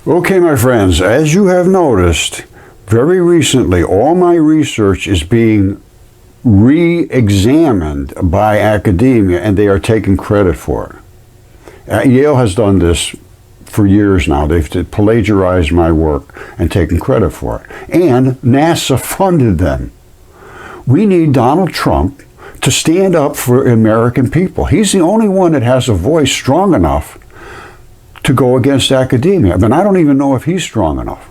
Okay, my friends, as you have noticed, very recently all my research is being re-examined by academia, and they are taking credit for it. Yale has done this for years now. They've plagiarized my work and taken credit for it. And NASA funded them. We need Donald Trump to stand up for American people. He's the only one that has a voice strong enough to go against academia. But I don't even know if he's strong enough.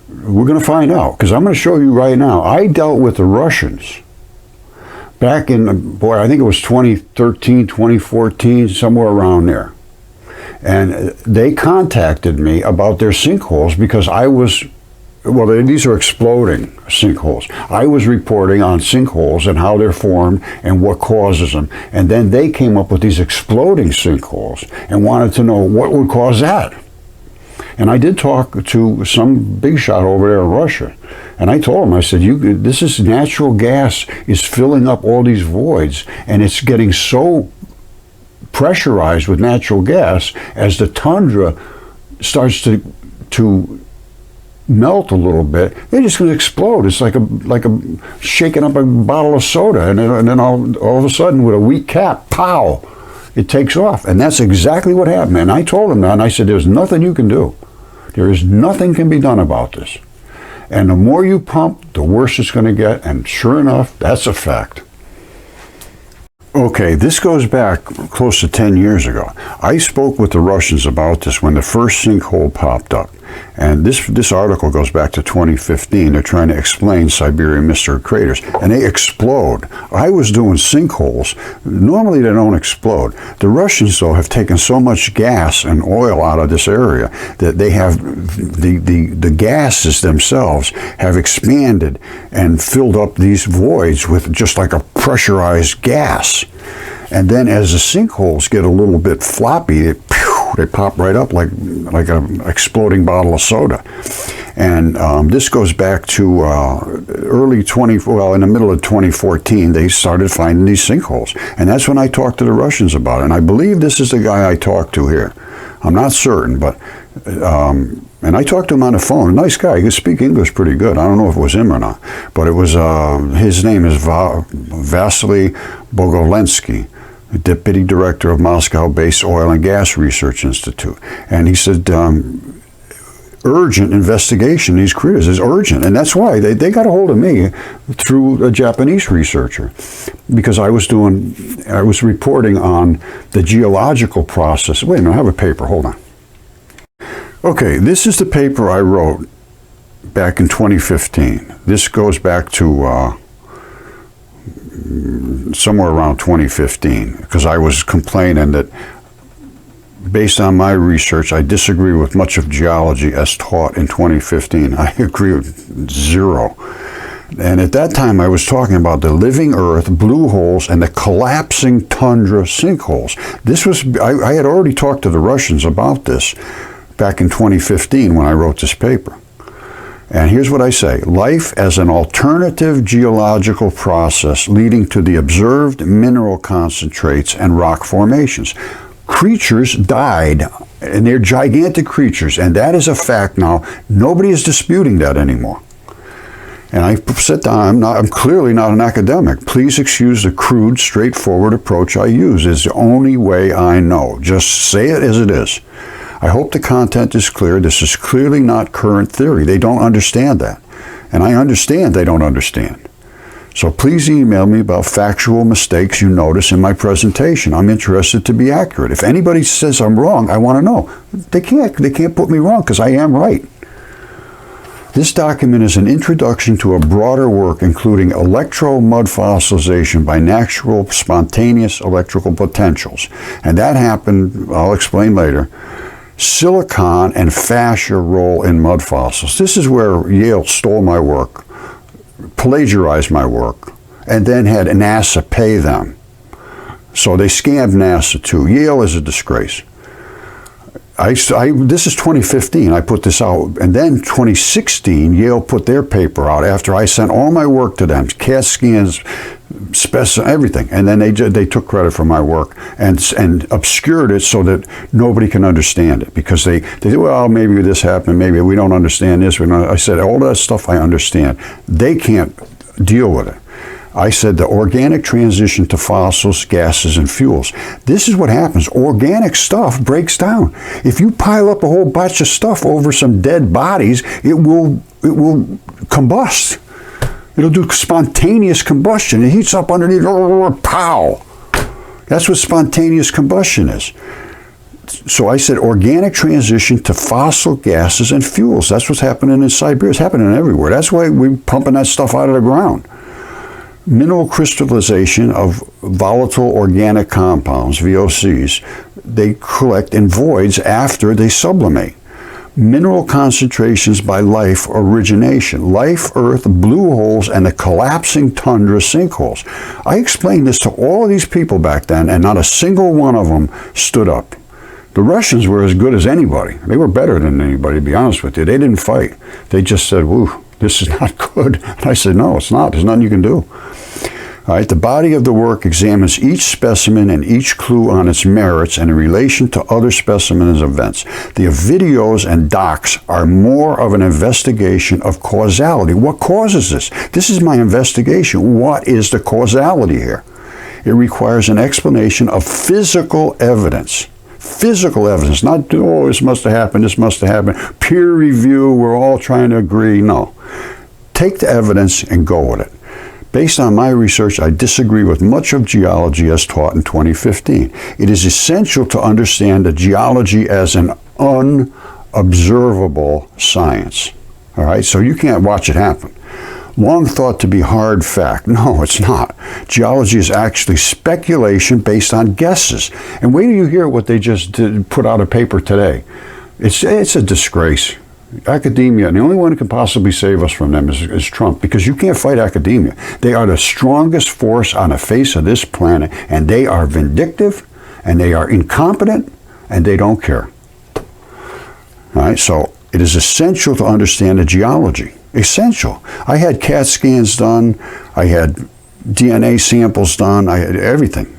We're going to find out, because I'm going to show you right now. I dealt with the Russians back in, boy, I think it was 2013, 2014, somewhere around there. And they contacted me about their sinkholes because I was, well, these are exploding sinkholes. I was reporting on sinkholes and how they're formed and what causes them. And then they came up with these exploding sinkholes and wanted to know what would cause that. And I did talk to some big shot over there in Russia. And I told him, I said, this is natural gas is filling up all these voids, and it's getting so pressurized with natural gas as the tundra starts to melt a little bit, they're just going to explode. It's like a shaking up a bottle of soda, and then all of a sudden, with a weak cap, pow, it takes off. And that's exactly what happened. And I told him that, and I said, there's nothing you can do. There is nothing can be done about this. And the more you pump, the worse it's going to get. And sure enough, that's a fact. Okay, this goes back close to 10 years ago. I spoke with the Russians about this when the first sinkhole popped up. And this article goes back to 2015. They're trying to explain Siberian mystery craters, and they explode. I was doing sinkholes. Normally they don't explode. The Russians, though, have taken so much gas and oil out of this area that they have, the gases themselves have expanded and filled up these voids with just like a pressurized gas. And then as the sinkholes get a little bit floppy, they pop right up like an exploding bottle of soda. And this goes back to in the middle of 2014, they started finding these sinkholes. And that's when I talked to the Russians about it. And I believe this is the guy I talked to here. I'm not certain, but, and I talked to him on the phone. A nice guy. He could speak English pretty good. I don't know if it was him or not. But it was, his name is Vasily Bogolensky, Deputy Director of Moscow-based Oil and Gas Research Institute. And he said, urgent investigation, these critters is urgent. And that's why they got a hold of me through a Japanese researcher, because I was reporting on the geological process. Wait a minute, I have a paper, hold on. Okay, this is the paper I wrote back in 2015. This goes back to somewhere around 2015, because I was complaining that based on my research, I disagree with much of geology as taught in 2015. I agree with zero. And at that time, I was talking about the living earth, blue holes, and the collapsing tundra sinkholes. I had already talked to the Russians about this back in 2015 when I wrote this paper. And here's what I say: life as an alternative geological process leading to the observed mineral concentrates and rock formations. Creatures died, and they're gigantic creatures, and that is a fact now. Nobody is disputing that anymore. And I said down, I'm clearly not an academic. Please excuse the crude, straightforward approach I use. It's the only way I know. Just say it as it is. I hope the content is clear. This is clearly not current theory. They don't understand that. And I understand they don't understand. So please email me about factual mistakes you notice in my presentation. I'm interested to be accurate. If anybody says I'm wrong, I want to know. They can't put me wrong, because I am right. This document is an introduction to a broader work including electro-mud-fossilization by natural spontaneous electrical potentials. And that happened, I'll explain later. Silicon and fascia role in mud fossils. This is where Yale stole my work, plagiarized my work, and then had NASA pay them. So they scammed NASA too. Yale is a disgrace. this is 2015, I put this out, and then 2016, Yale put their paper out after I sent all my work to them, CAT scans, everything, and then they took credit for my work and obscured it so that nobody can understand it, because they said, well, maybe this happened, maybe we don't understand this. I said, all that stuff I understand. They can't deal with it. I said the organic transition to fossils, gases, and fuels. This is what happens. Organic stuff breaks down. If you pile up a whole bunch of stuff over some dead bodies, it will combust. It'll do spontaneous combustion. It heats up underneath, pow! That's what spontaneous combustion is. So I said organic transition to fossil gases and fuels. That's what's happening in Siberia. It's happening everywhere. That's why we're pumping that stuff out of the ground. Mineral crystallization of volatile organic compounds, VOCs, they collect in voids after they sublimate. Mineral concentrations by life origination. Life, earth, blue holes, and the collapsing tundra sinkholes. I explained this to all of these people back then, and not a single one of them stood up. The Russians were as good as anybody. They were better than anybody, to be honest with you. They didn't fight. They just said, woo, this is not good. And I said, no, it's not. There's nothing you can do. All right, the body of the work examines each specimen and each clue on its merits and in relation to other specimens and events. The videos and docs are more of an investigation of causality. What causes this? This is my investigation. What is the causality here? It requires an explanation of physical evidence. Physical evidence, not, oh, this must have happened, this must have happened. Peer review, we're all trying to agree. No. Take the evidence and go with it. Based on my research, I disagree with much of geology as taught in 2015. It is essential to understand the geology as an unobservable science. All right, so you can't watch it happen. Long thought to be hard fact. No, it's not. Geology is actually speculation based on guesses. And wait till you hear what they just put out a paper today. It's a disgrace. Academia, and the only one who can possibly save us from them is Trump, because you can't fight academia. They are the strongest force on the face of this planet, and they are vindictive, and they are incompetent, and they don't care. All right, so it is essential to understand the geology. Essential. I had CAT scans done, I had DNA samples done, I had everything.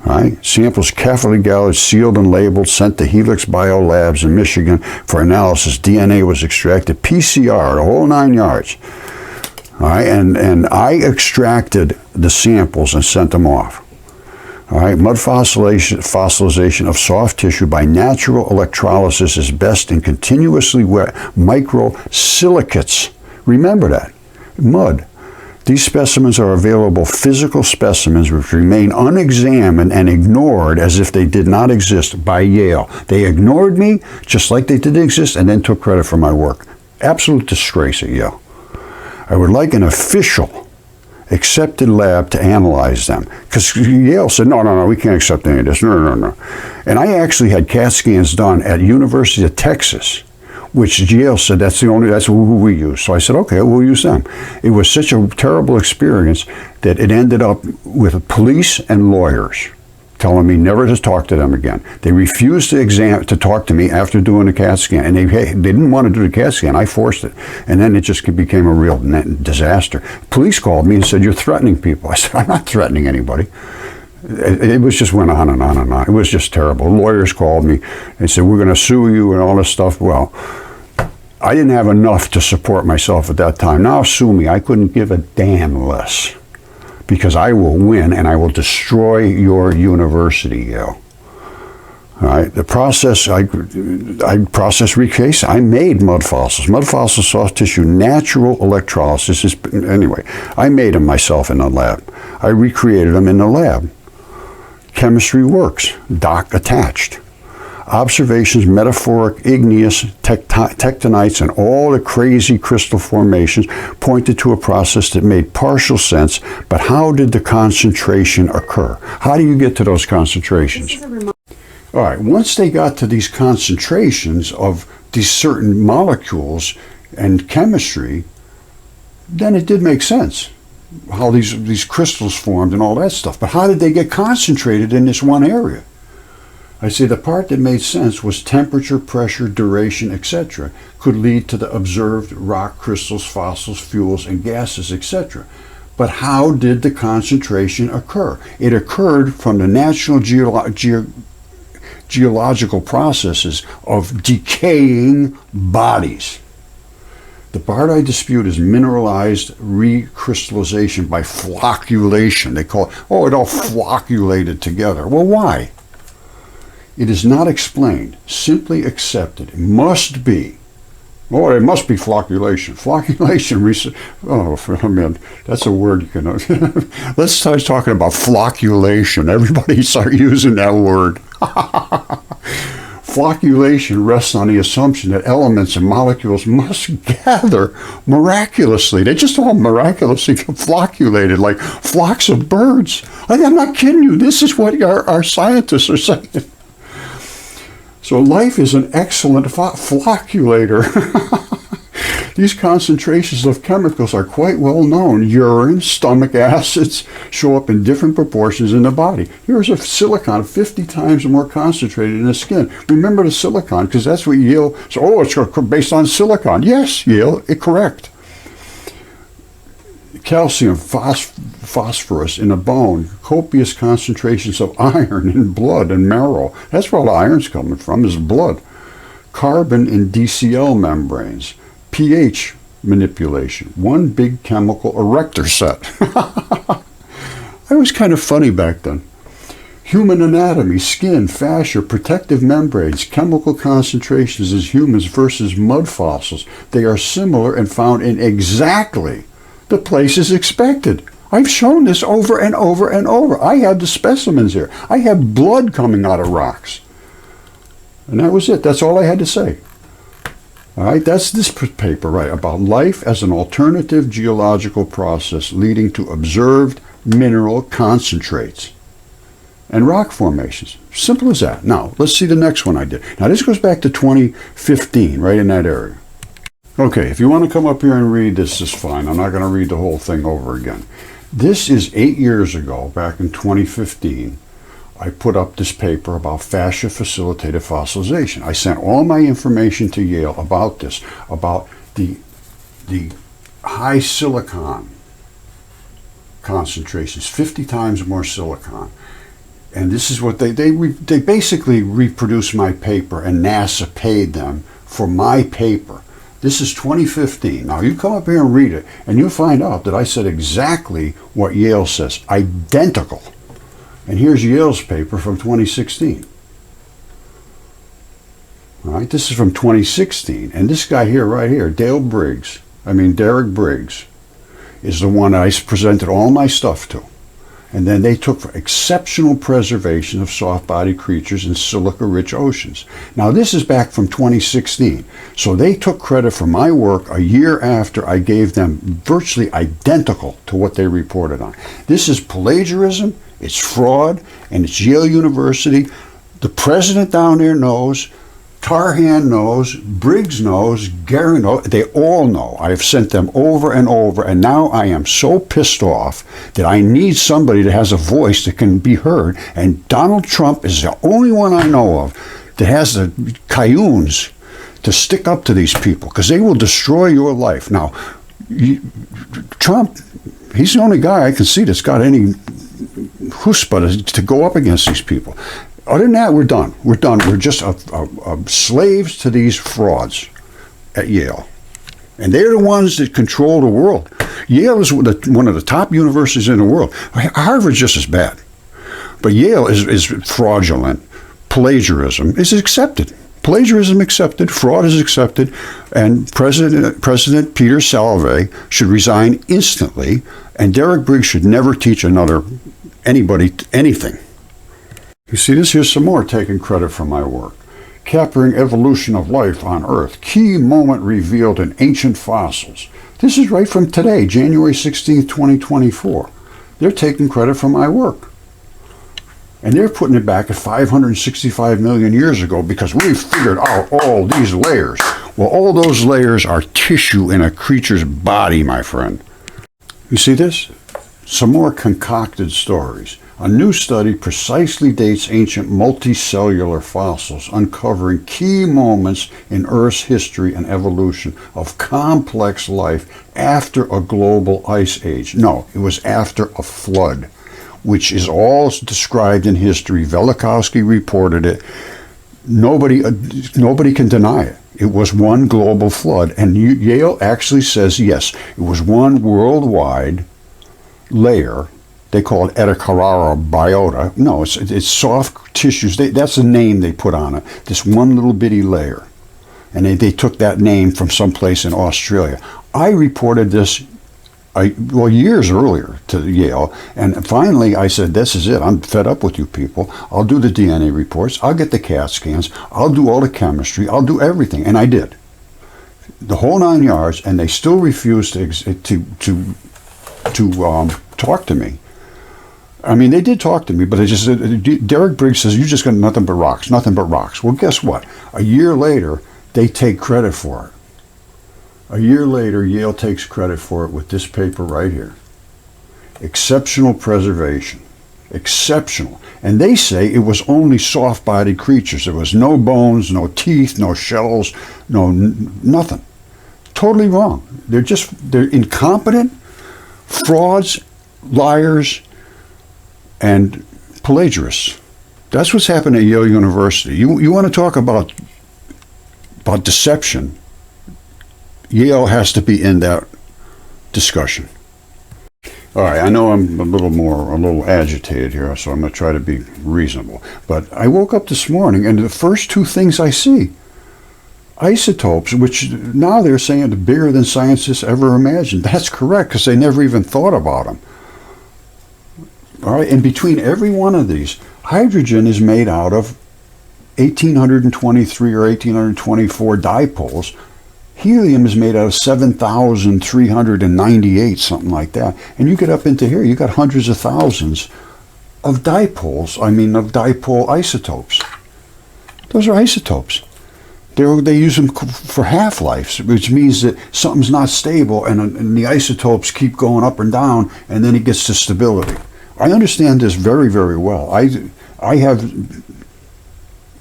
Right? Samples carefully gathered, sealed and labeled, sent to Helix Biolabs in Michigan for analysis. DNA was extracted, PCR, the whole 9 yards. All right? And I extracted the samples and sent them off. All right? Mud fossilization of soft tissue by natural electrolysis is best in continuously wet microsilicates. Remember that. Mud. These specimens are available physical specimens which remain unexamined and ignored as if they did not exist by Yale. They ignored me just like they didn't exist and then took credit for my work. Absolute disgrace at Yale. I would like an official accepted lab to analyze them, because Yale said, no, we can't accept any of this. No. And I actually had CAT scans done at University of Texas, which Yale said that's who we use. So I said, okay, we'll use them. It was such a terrible experience that it ended up with police and lawyers telling me never to talk to them again. They refused to talk to me after doing the CAT scan, and they didn't want to do the CAT scan. I forced it, and then it just became a real disaster. Police called me and said, you're threatening people. I said, I'm not threatening anybody. It was just went on and on and on. It was just terrible. Lawyers called me and said, we're going to sue you and all this stuff. Well, I didn't have enough to support myself at that time. Now sue me. I couldn't give a damn less, because I will win and I will destroy your university, Yale. All right. The process, I process recase. I made mud fossils. Mud fossil soft tissue, natural electrolysis. Anyway, I made them myself in the lab. I recreated them in the lab. Chemistry works. Doc attached. Observations, metaphoric, igneous, tectonites, and all the crazy crystal formations pointed to a process that made partial sense, but how did the concentration occur? How do you get to those concentrations? All right, once they got to these concentrations of these certain molecules and chemistry, then it did make sense how these crystals formed and all that stuff. But how did they get concentrated in this one area? I say the part that made sense was temperature, pressure, duration, etc. could lead to the observed rock crystals, fossils, fuels, and gases, etc. But how did the concentration occur? It occurred from the natural geological processes of decaying bodies. The part I dispute is mineralized recrystallization by flocculation. They call it, oh, it all flocculated together. Well, why? It is not explained, simply accepted. It must be. Oh, it must be flocculation. Flocculation, oh man, that's a word you can know. Let's start talking about flocculation. Everybody start using that word. Flocculation rests on the assumption that elements and molecules must gather miraculously. They just all miraculously flocculated like flocks of birds. I'm not kidding you. This is what our scientists are saying. So life is an excellent flocculator. These concentrations of chemicals are quite well known. Urine, stomach acids show up in different proportions in the body. Here's a silicon 50 times more concentrated in the skin. Remember the silicon, because that's what Yale, so, it's based on silicon. Yes, Yale, correct. Calcium, phosphorus in the bone, copious concentrations of iron in blood and marrow. That's where all the iron's coming from, is blood. Carbon in DCL membranes. pH manipulation. One big chemical erector set. That was kind of funny back then. Human anatomy, skin, fascia, protective membranes, chemical concentrations as humans versus mud fossils. They are similar and found in exactly the places expected. I've shown this over and over and over. I have the specimens here. I have blood coming out of rocks. And that was it. That's all I had to say. All right, that's this paper, right, about life as an alternative geological process leading to observed mineral concentrates and rock formations. Simple as that. Now, let's see the next one I did. Now, this goes back to 2015, right in that area. Okay, if you want to come up here and read this, is fine. I'm not going to read the whole thing over again. This is 8 years ago, back in 2015. I put up this paper about fascia facilitated fossilization. I sent all my information to Yale about this, about the high silicon concentrations, 50 times more silicon. And this is what they basically reproduced my paper, and NASA paid them for my paper. This is 2015. Now you come up here and read it, and you'll find out that I said exactly what Yale says, identical. And here's Yale's paper from 2016. All right, this is from 2016. And this guy here, right here, Derek Briggs, is the one I presented all my stuff to. And then they took for exceptional preservation of soft-bodied creatures in silica-rich oceans. Now, this is back from 2016. So they took credit for my work a year after I gave them virtually identical to what they reported on. This is plagiarism, it's fraud, and it's Yale University. The president down there knows, Tarhan knows, Briggs knows, Gary knows, they all know. I have sent them over and over, and now I am so pissed off that I need somebody that has a voice that can be heard, and Donald Trump is the only one I know of that has the cayunes to stick up to these people, because they will destroy your life. Now, Trump, he's the only guy I can see that's got any chutzpah to go up against these people. Other than that, we're done. We're done. We're just slaves to these frauds at Yale. And they're the ones that control the world. Yale is one of the top universities in the world. Harvard's just as bad. But Yale is fraudulent. Plagiarism is accepted. Plagiarism accepted, fraud is accepted, and President Peter Salve should resign instantly, and Derek Briggs should never teach anybody anything. You see this? Here's some more taking credit for my work. Capturing evolution of life on Earth. Key moment revealed in ancient fossils. This is right from today, January 16th, 2024. They're taking credit for my work. And they're putting it back at 565 million years ago because we figured out all these layers. Well, all those layers are tissue in a creature's body, my friend. You see this? Some more concocted stories. A new study precisely dates ancient multicellular fossils, uncovering key moments in Earth's history and evolution of complex life after a global ice age. No, it was after a flood, which is all described in history. Velikovsky reported it. Nobody can deny it. It was one global flood, and Yale actually says, yes, it was one worldwide layer. They call it Edicarara biota. No, it's soft tissues. That's the name they put on it, this one little bitty layer. And they took that name from someplace in Australia. I reported this years earlier to Yale, and finally I said, this is it. I'm fed up with you people. I'll do the DNA reports. I'll get the CAT scans. I'll do all the chemistry. I'll do everything. And I did. The whole 9 yards, and they still refused to talk to me. I mean, they did talk to me, but Derek Briggs says, you just got nothing but rocks, nothing but rocks. Well, guess what? A year later, they take credit for it. A year later, Yale takes credit for it with this paper right here. Exceptional preservation. Exceptional. And they say it was only soft-bodied creatures. There was no bones, no teeth, no shells, nothing. Totally wrong. They're incompetent, frauds, liars, and plagiarists. That's what's happened at Yale University. You want to talk about deception? Yale has to be in that discussion. All right, I know I'm a little agitated here, so I'm going to try to be reasonable. But I woke up this morning, and the first two things I see, isotopes, which now they're saying are bigger than scientists ever imagined. That's correct, because they never even thought about them. All right, and between every one of these, hydrogen is made out of 1,823 or 1,824 dipoles. Helium is made out of 7,398, something like that. And you get up into here, you got hundreds of thousands of dipoles, of dipole isotopes. Those are isotopes. They use them for half-lives, which means that something's not stable, and the isotopes keep going up and down, and then it gets to stability. I understand this very, very well. I have,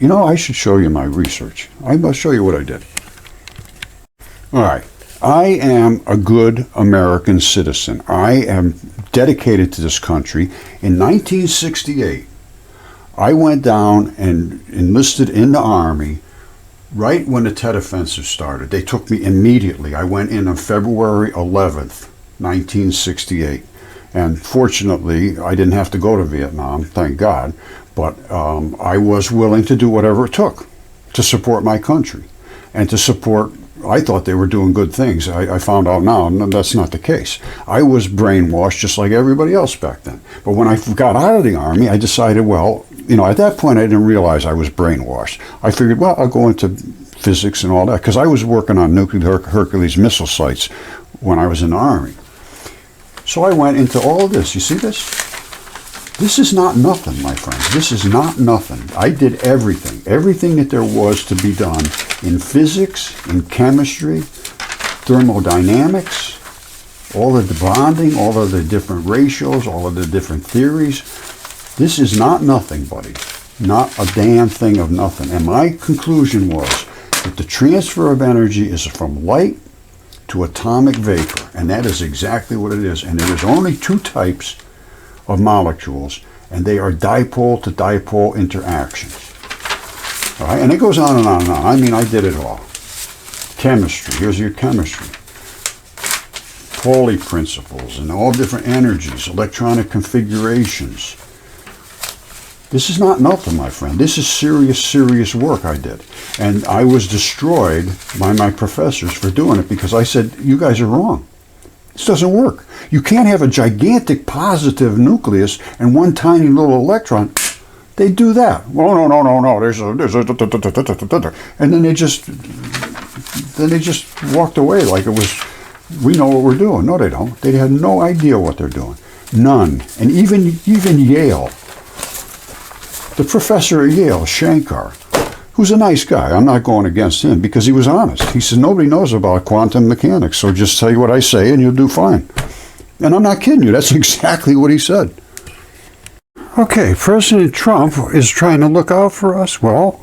I should show you my research. I must show you what I did. All right. I am a good American citizen. I am dedicated to this country. In 1968, I went down and enlisted in the Army right when the Tet Offensive started. They took me immediately. I went in on February 11th, 1968. And fortunately, I didn't have to go to Vietnam, thank God. But I was willing to do whatever it took to support my country and to support. I thought they were doing good things. I found out now that's not the case. I was brainwashed just like everybody else back then. But when I got out of the Army, I decided, at that point I didn't realize I was brainwashed. I figured, I'll go into physics and all that, because I was working on nuclear Hercules missile sites when I was in the Army. So I went into all of this. You see this? This is not nothing, my friends. This is not nothing. I did everything that there was to be done in physics, in chemistry, thermodynamics, all of the bonding, all of the different ratios, all of the different theories. This is not nothing, buddy. Not a damn thing of nothing. And my conclusion was that the transfer of energy is from light to atomic vapor, and that is exactly what it is. And there is only two types of molecules, and they are dipole to dipole interactions. All right, and it goes on and on and on. I did it all. Chemistry, here's your chemistry. Pauli principles and all different energies, electronic configurations. This is not nothing, my friend. This is serious work I did. And I was destroyed by my professors for doing it because I said, you guys are wrong. This doesn't work. You can't have a gigantic positive nucleus and one tiny little electron. They do that. Well, no. There's a and then they just walked away like it was, we know what we're doing. No, they don't. They had no idea what they're doing. None. And even Yale, the professor at Yale, Shankar, who's a nice guy. I'm not going against him because he was honest. He said, nobody knows about quantum mechanics, so just say what I say and you'll do fine. And I'm not kidding you. That's exactly what he said. Okay, President Trump is trying to look out for us. Well,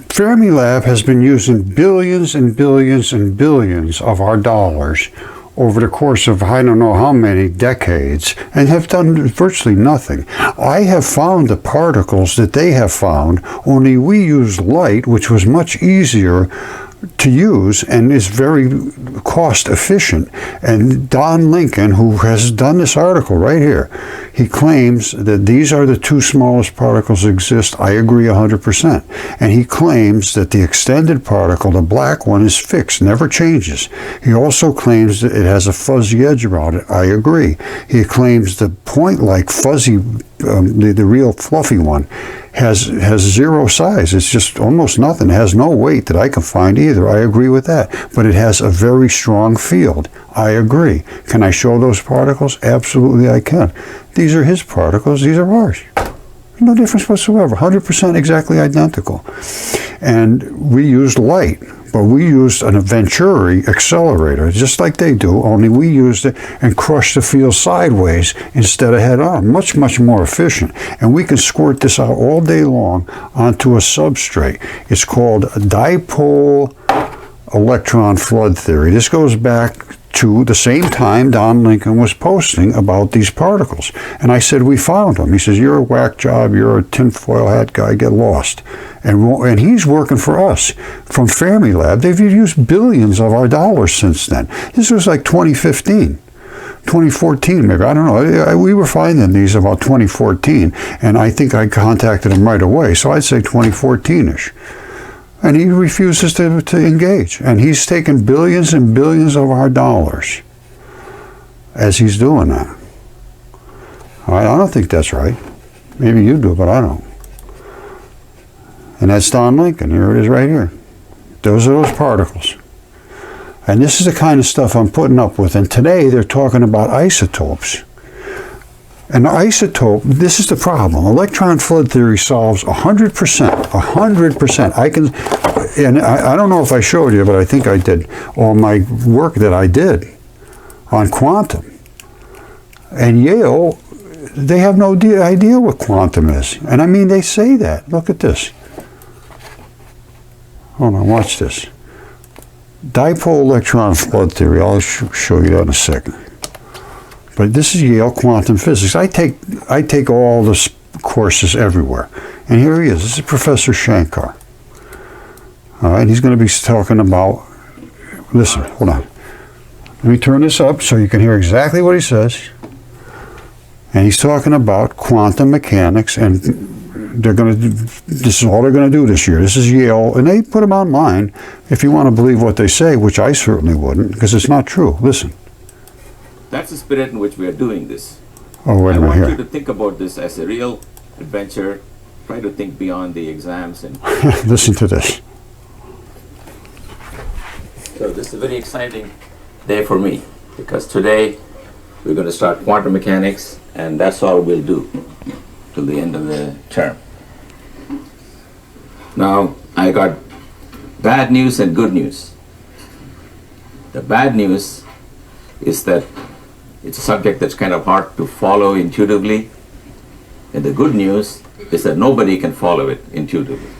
Fermilab has been using billions and billions and billions of our dollars over the course of I don't know how many decades and have done virtually nothing. I have found the particles that they have found, only we used light, which was much easier to use and is very cost efficient. And Don Lincoln, who has done this article right here, he claims that these are the two smallest particles that exist. I agree 100%. And he claims that the extended particle, the black one, is fixed, never changes. He also claims that it has a fuzzy edge around it. I agree. He claims the point-like fuzzy, the real fluffy one, has zero size. It's just almost nothing. It has no weight that I can find either. I agree with that. But it has a very strong field. I agree. Can I show those particles? Absolutely I can. These are his particles. These are ours. No difference whatsoever. 100% exactly identical. And we used light. But we used an Venturi accelerator, just like they do, only we used it and crushed the field sideways instead of head on. Much, much more efficient. And we can squirt this out all day long onto a substrate. It's called dipole electron flood theory. This goes back to the same time Don Lincoln was posting about these particles. And I said, we found them. He says, you're a whack job, you're a tinfoil hat guy, get lost. And he's working for us from Fermilab. They've used billions of our dollars since then. This was like 2015. 2014 maybe, I don't know. We were finding these about 2014, and I think I contacted him right away, so I'd say 2014-ish. And he refuses to engage. And he's taken billions and billions of our dollars as he's doing that. I don't think that's right. Maybe you do, but I don't. And that's Don Lincoln. Here it is right here. Those are those particles. And this is the kind of stuff I'm putting up with. And today they're talking about isotopes. And the isotope, this is the problem. Electron flood theory solves 100%. 100%. And I don't know if I showed you, but I think I did all my work that I did on quantum. And Yale, they have no idea what quantum is. And I mean, they say that. Look at this. Hold on, watch this. Dipole electron flood theory. I'll show you that in a second. But this is Yale quantum physics. I take all the courses everywhere. And here he is. This is Professor Shankar. All right, he's going to be talking about, listen, hold on. Let me turn this up so you can hear exactly what he says. And he's talking about quantum mechanics, and they're going to, this is all they're going to do this year. This is Yale, and they put them online if you want to believe what they say, which I certainly wouldn't, because it's not true. Listen. That's the spirit in which we are doing this. Oh, wait a minute. I want here. you to think about this as a real adventure. Try to think beyond the exams. And listen to this. So this is a very exciting day for me, because today we're going to start quantum mechanics, and that's all we'll do till the end of the term. Now, I got bad news and good news. The bad news is that it's a subject that's kind of hard to follow intuitively, and the good news is that nobody can follow it intuitively.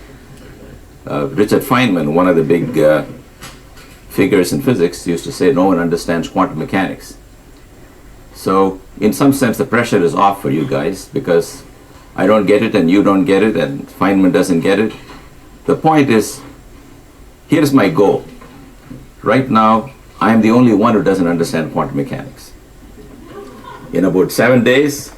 Richard Feynman, one of the big figures in physics, used to say no one understands quantum mechanics. So in some sense the pressure is off for you guys, because I don't get it and you don't get it and Feynman doesn't get it. The point is, here's my goal. Right now I am the only one who doesn't understand quantum mechanics. In about 7 days,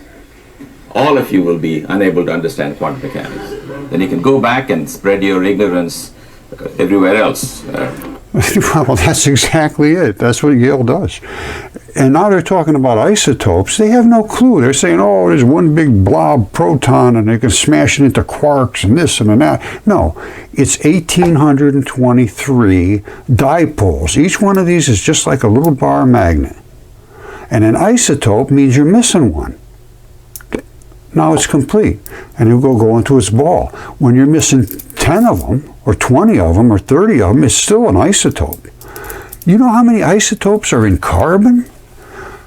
all of you will be unable to understand quantum mechanics. Then you can go back and spread your ignorance everywhere else. Well, that's exactly it. That's what Yale does. And now they're talking about isotopes. They have no clue. They're saying, oh, there's one big blob proton and they can smash it into quarks and this and that. No, it's 1,823 dipoles. Each one of these is just like a little bar magnet. And an isotope means you're missing one. Now it's complete. And it'll go into its ball. When you're missing 10 of them, or 20 of them, or 30 of them, it's still an isotope. You know how many isotopes are in carbon?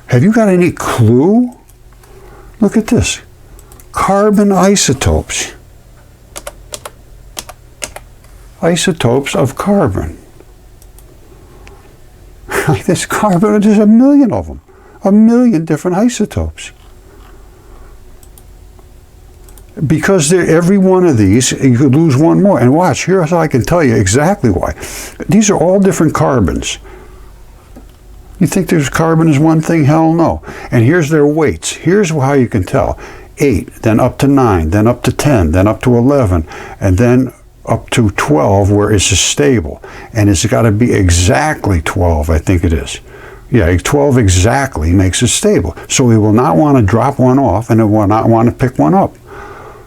Have you got any clue? Look at this. carbon isotopes. Isotopes of carbon. This carbon, there's a million of them. A million different isotopes. Because every one of these, you could lose one more. And watch, here's how I can tell you exactly why. These are all different carbons. You think there's carbon is one thing? Hell no. And here's their weights. Here's how you can tell. 8, then up to 9, then up to 10, then up to 11, and then up to 12 where it's stable. And it's got to be exactly 12, I think it is. Yeah, 12 exactly makes it stable. So we will not want to drop one off, and it will not want to pick one up.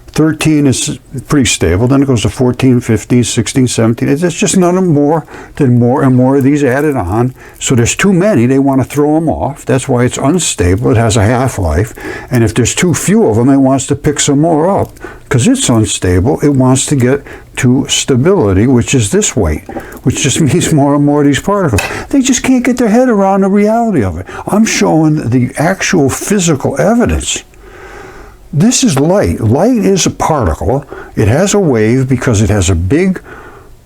13 is pretty stable, then it goes to 14, 15, 16, 17. It's just none more than more and more of these added on. So there's too many, they want to throw them off. That's why it's unstable, it has a half-life. And if there's too few of them, it wants to pick some more up. Because it's unstable, it wants to get to stability, which is this weight, which just means more and more of these particles. They just can't get their head around the reality of it. I'm showing the actual physical evidence. This is light. Light is a particle. It has a wave because it has a big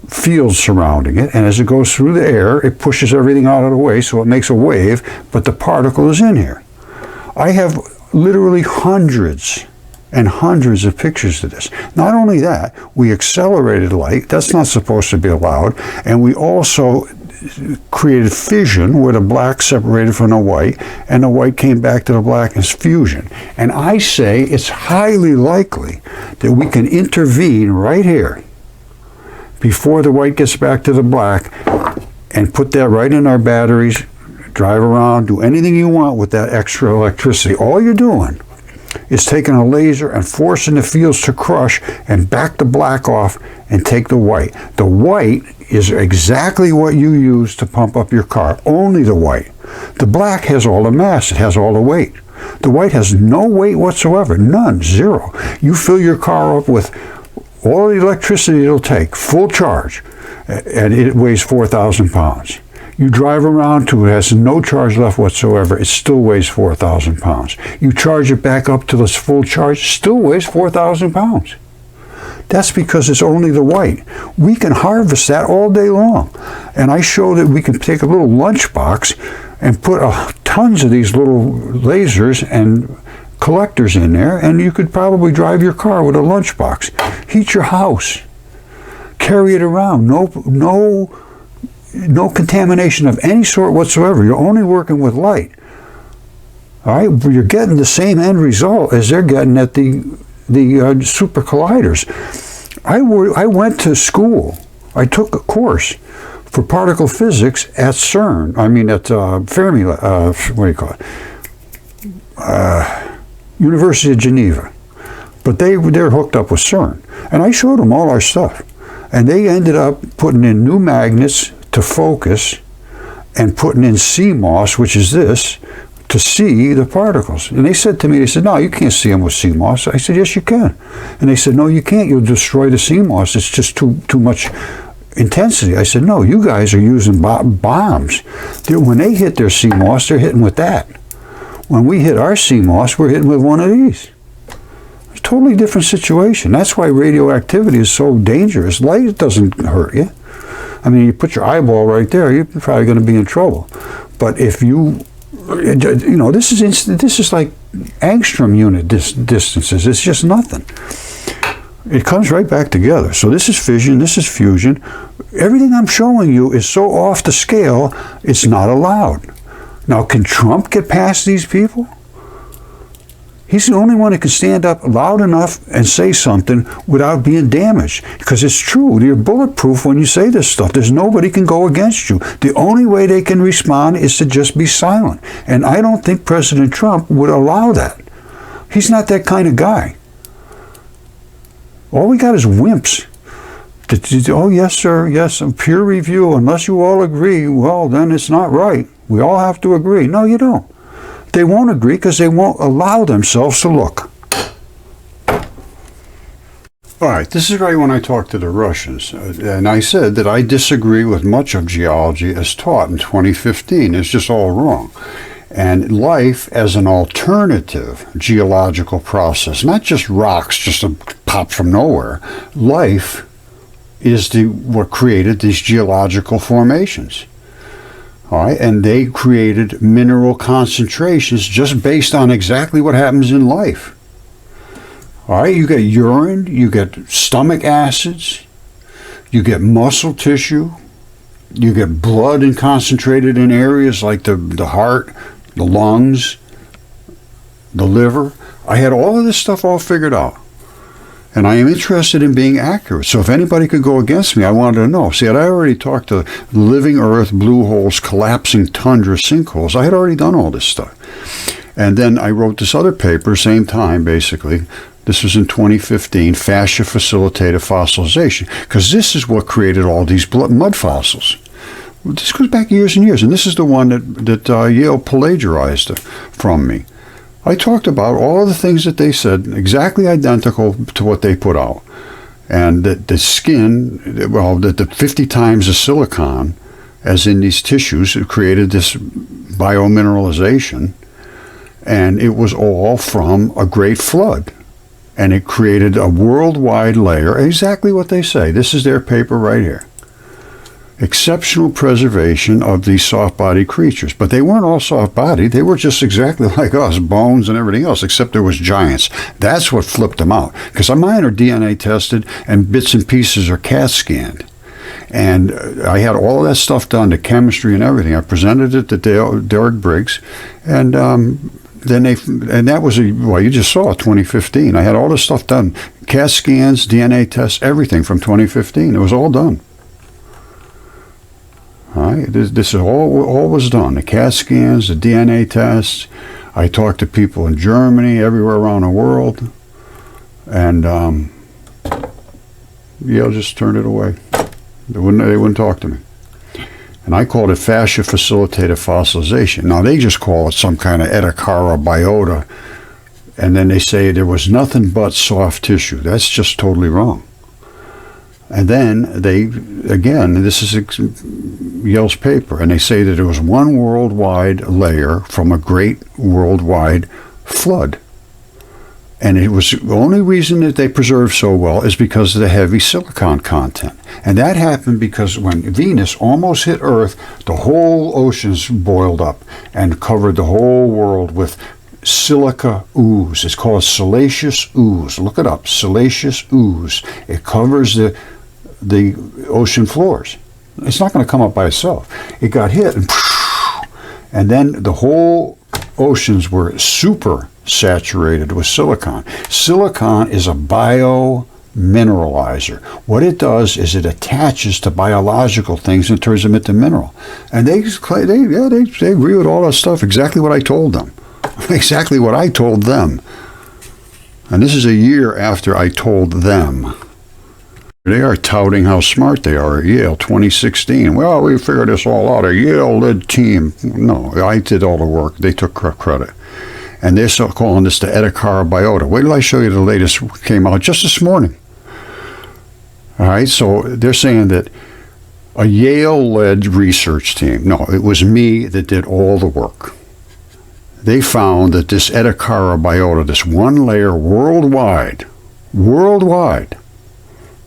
field surrounding it, and as it goes through the air, it pushes everything out of the way, so it makes a wave, but the particle is in here. I have literally hundreds and hundreds of pictures of this. Not only that, we accelerated light. That's not supposed to be allowed. And we also created fission where the black separated from the white, and the white came back to the black as fusion. And I say it's highly likely that we can intervene right here before the white gets back to the black and put that right in our batteries, drive around, do anything you want with that extra electricity. All you're doing is taking a laser and forcing the fields to crush and back the black off and take the white. The white is exactly what you use to pump up your car, only the white. The black has all the mass, it has all the weight. The white has no weight whatsoever, none, zero. You fill your car up with all the electricity it'll take, full charge, and it weighs 4,000 pounds. You drive around to it has no charge left whatsoever, it still weighs 4,000 pounds. You charge it back up to its full charge, still weighs 4,000 pounds. That's because it's only the white. We can harvest that all day long. And I show that we can take a little lunchbox and put tons of these little lasers and collectors in there, and you could probably drive your car with a lunchbox. Heat your house. Carry it around. No contamination of any sort whatsoever. You're only working with light. All right, you're getting the same end result as they're getting at the super colliders. I went to school. I took a course for particle physics at CERN. I mean at Fermilab. What do you call it? University of Geneva. But they're hooked up with CERN, and I showed them all our stuff, and they ended up putting in new magnets to focus and putting in CMOS, which is this, to see the particles. And they said to me, they said, no, you can't see them with CMOS. I said, yes, you can. And they said, no, you can't. You'll destroy the CMOS. It's just too much intensity. I said, no, you guys are using bombs. When they hit their CMOS, they're hitting with that. When we hit our CMOS, we're hitting with one of these. It's a totally different situation. That's why radioactivity is so dangerous. Light doesn't hurt you. I mean, you put your eyeball right there, you're probably going to be in trouble. But if you this is like angstrom unit distances. It's just nothing. It comes right back together. So this is fission, this is fusion. Everything I'm showing you is so off the scale, it's not allowed. Now, can Trump get past these people? He's the only one that can stand up loud enough and say something without being damaged. Because it's true. You're bulletproof when you say this stuff. There's nobody can go against you. The only way they can respond is to just be silent. And I don't think President Trump would allow that. He's not that kind of guy. All we got is wimps. Oh, yes, sir, yes, peer review. Unless you all agree, well, then it's not right. We all have to agree. No, you don't. They won't agree because they won't allow themselves to look. All right, this is right when I talked to the Russians, and I said that I disagree with much of geology as taught in 2015. It's just all wrong. And life as an alternative geological process, not just rocks just pop from nowhere. Life is what created these geological formations. All right, and they created mineral concentrations just based on exactly what happens in life. All right, you get urine, you get stomach acids, you get muscle tissue, you get blood concentrated in areas like the heart, the lungs, the liver. I had all of this stuff all figured out. And I am interested in being accurate. So if anybody could go against me, I wanted to know. See, I already talked to living earth, blue holes, collapsing tundra, sinkholes. I had already done all this stuff. And then I wrote this other paper, same time, basically. This was in 2015, Fascia facilitated fossilization. Because this is what created all these mud fossils. This goes back years and years. And this is the one that Yale plagiarized from me. I talked about all of the things that they said, exactly identical to what they put out. And that the skin, well, that the 50 times the silicon, as in these tissues, it created this biomineralization. And it was all from a great flood. And it created a worldwide layer, exactly what they say. This is their paper right here. Exceptional preservation of these soft-bodied creatures. But they weren't all soft-bodied. They were just exactly like us, bones and everything else, except there was giants. That's what flipped them out. Because mine are DNA tested and bits and pieces are CAT scanned. And I had all of that stuff done, the chemistry and everything. I presented it to Derek Briggs, and then that was you just saw it, 2015. I had all this stuff done, CAT scans, DNA tests, everything from 2015. It was all done. All right, this is all was done. The CAT scans, the DNA tests. I talked to people in Germany, everywhere around the world, and Yale just turned it away. They wouldn't talk to me. And I called it fascia facilitated fossilization. Now they just call it some kind of Edakara biota, and then they say there was nothing but soft tissue. That's just totally wrong. And then this is Yale's paper, and they say that there was one worldwide layer from a great worldwide flood. And it was the only reason that they preserved so well is because of the heavy silicon content. And that happened because when Venus almost hit Earth, the whole oceans boiled up and covered the whole world with silica ooze. It's called siliceous ooze. Look it up, siliceous ooze. It covers the ocean floors. It's not going to come up by itself. It got hit, and then the whole oceans were super saturated with silicon. Silicon is a biomineralizer. What it does is it attaches to biological things and turns them into mineral. And they agree with all that stuff. Exactly what I told them. Exactly what I told them. And this is a year after I told them. They are touting how smart they are at Yale, 2016. Well, we figured this all out. A Yale-led team. No, I did all the work. They took credit. And they're still calling this the Edakara biota. Wait till I show you the latest came out just this morning. All right, so they're saying that a Yale-led research team. No, it was me that did all the work. They found that this Edakara biota, this one layer worldwide,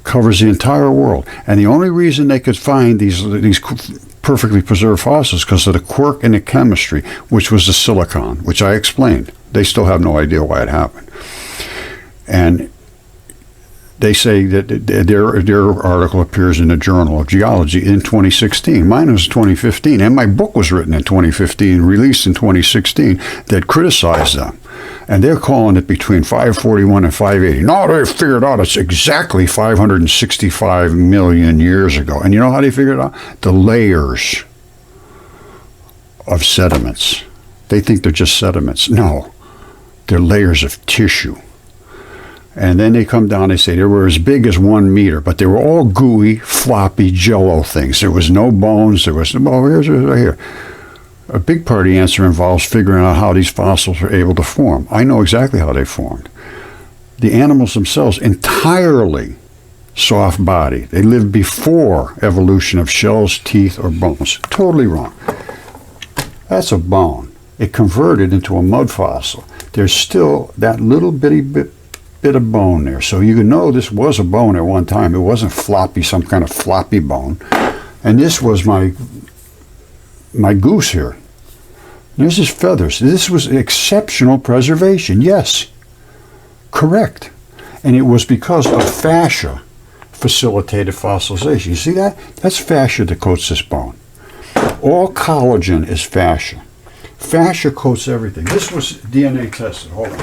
covers the entire world. And the only reason they could find these perfectly preserved fossils because of the quirk in the chemistry, which was the silicon, which I explained. They still have no idea why it happened. And they say that their article appears in the Journal of Geology in 2016. Mine was 2015, and my book was written in 2015, released in 2016, that criticized them. And they're calling it between 541 and 580. No, they figured out it's exactly 565 million years ago. And you know how they figured it out? The layers of sediments. They think they're just sediments. No, they're layers of tissue. And then they come down, they say they were as big as 1 meter, but they were all gooey, floppy jello things. There was no bones. Here's right here. A big part of the answer involves figuring out how these fossils were able to form. I know exactly how they formed. The animals themselves, entirely soft body. They lived before evolution of shells, teeth, or bones. Totally wrong. That's a bone. it converted into a mud fossil. There's still that little bitty bit of bone there. So you can know this was a bone at one time. It wasn't floppy, some kind of floppy bone. And this was my goose here. There's his feathers. This was exceptional preservation. Yes, correct. And it was because of fascia facilitated fossilization. You see that? That's fascia that coats this bone. All collagen is fascia. Fascia coats everything. This was DNA tested. Hold on.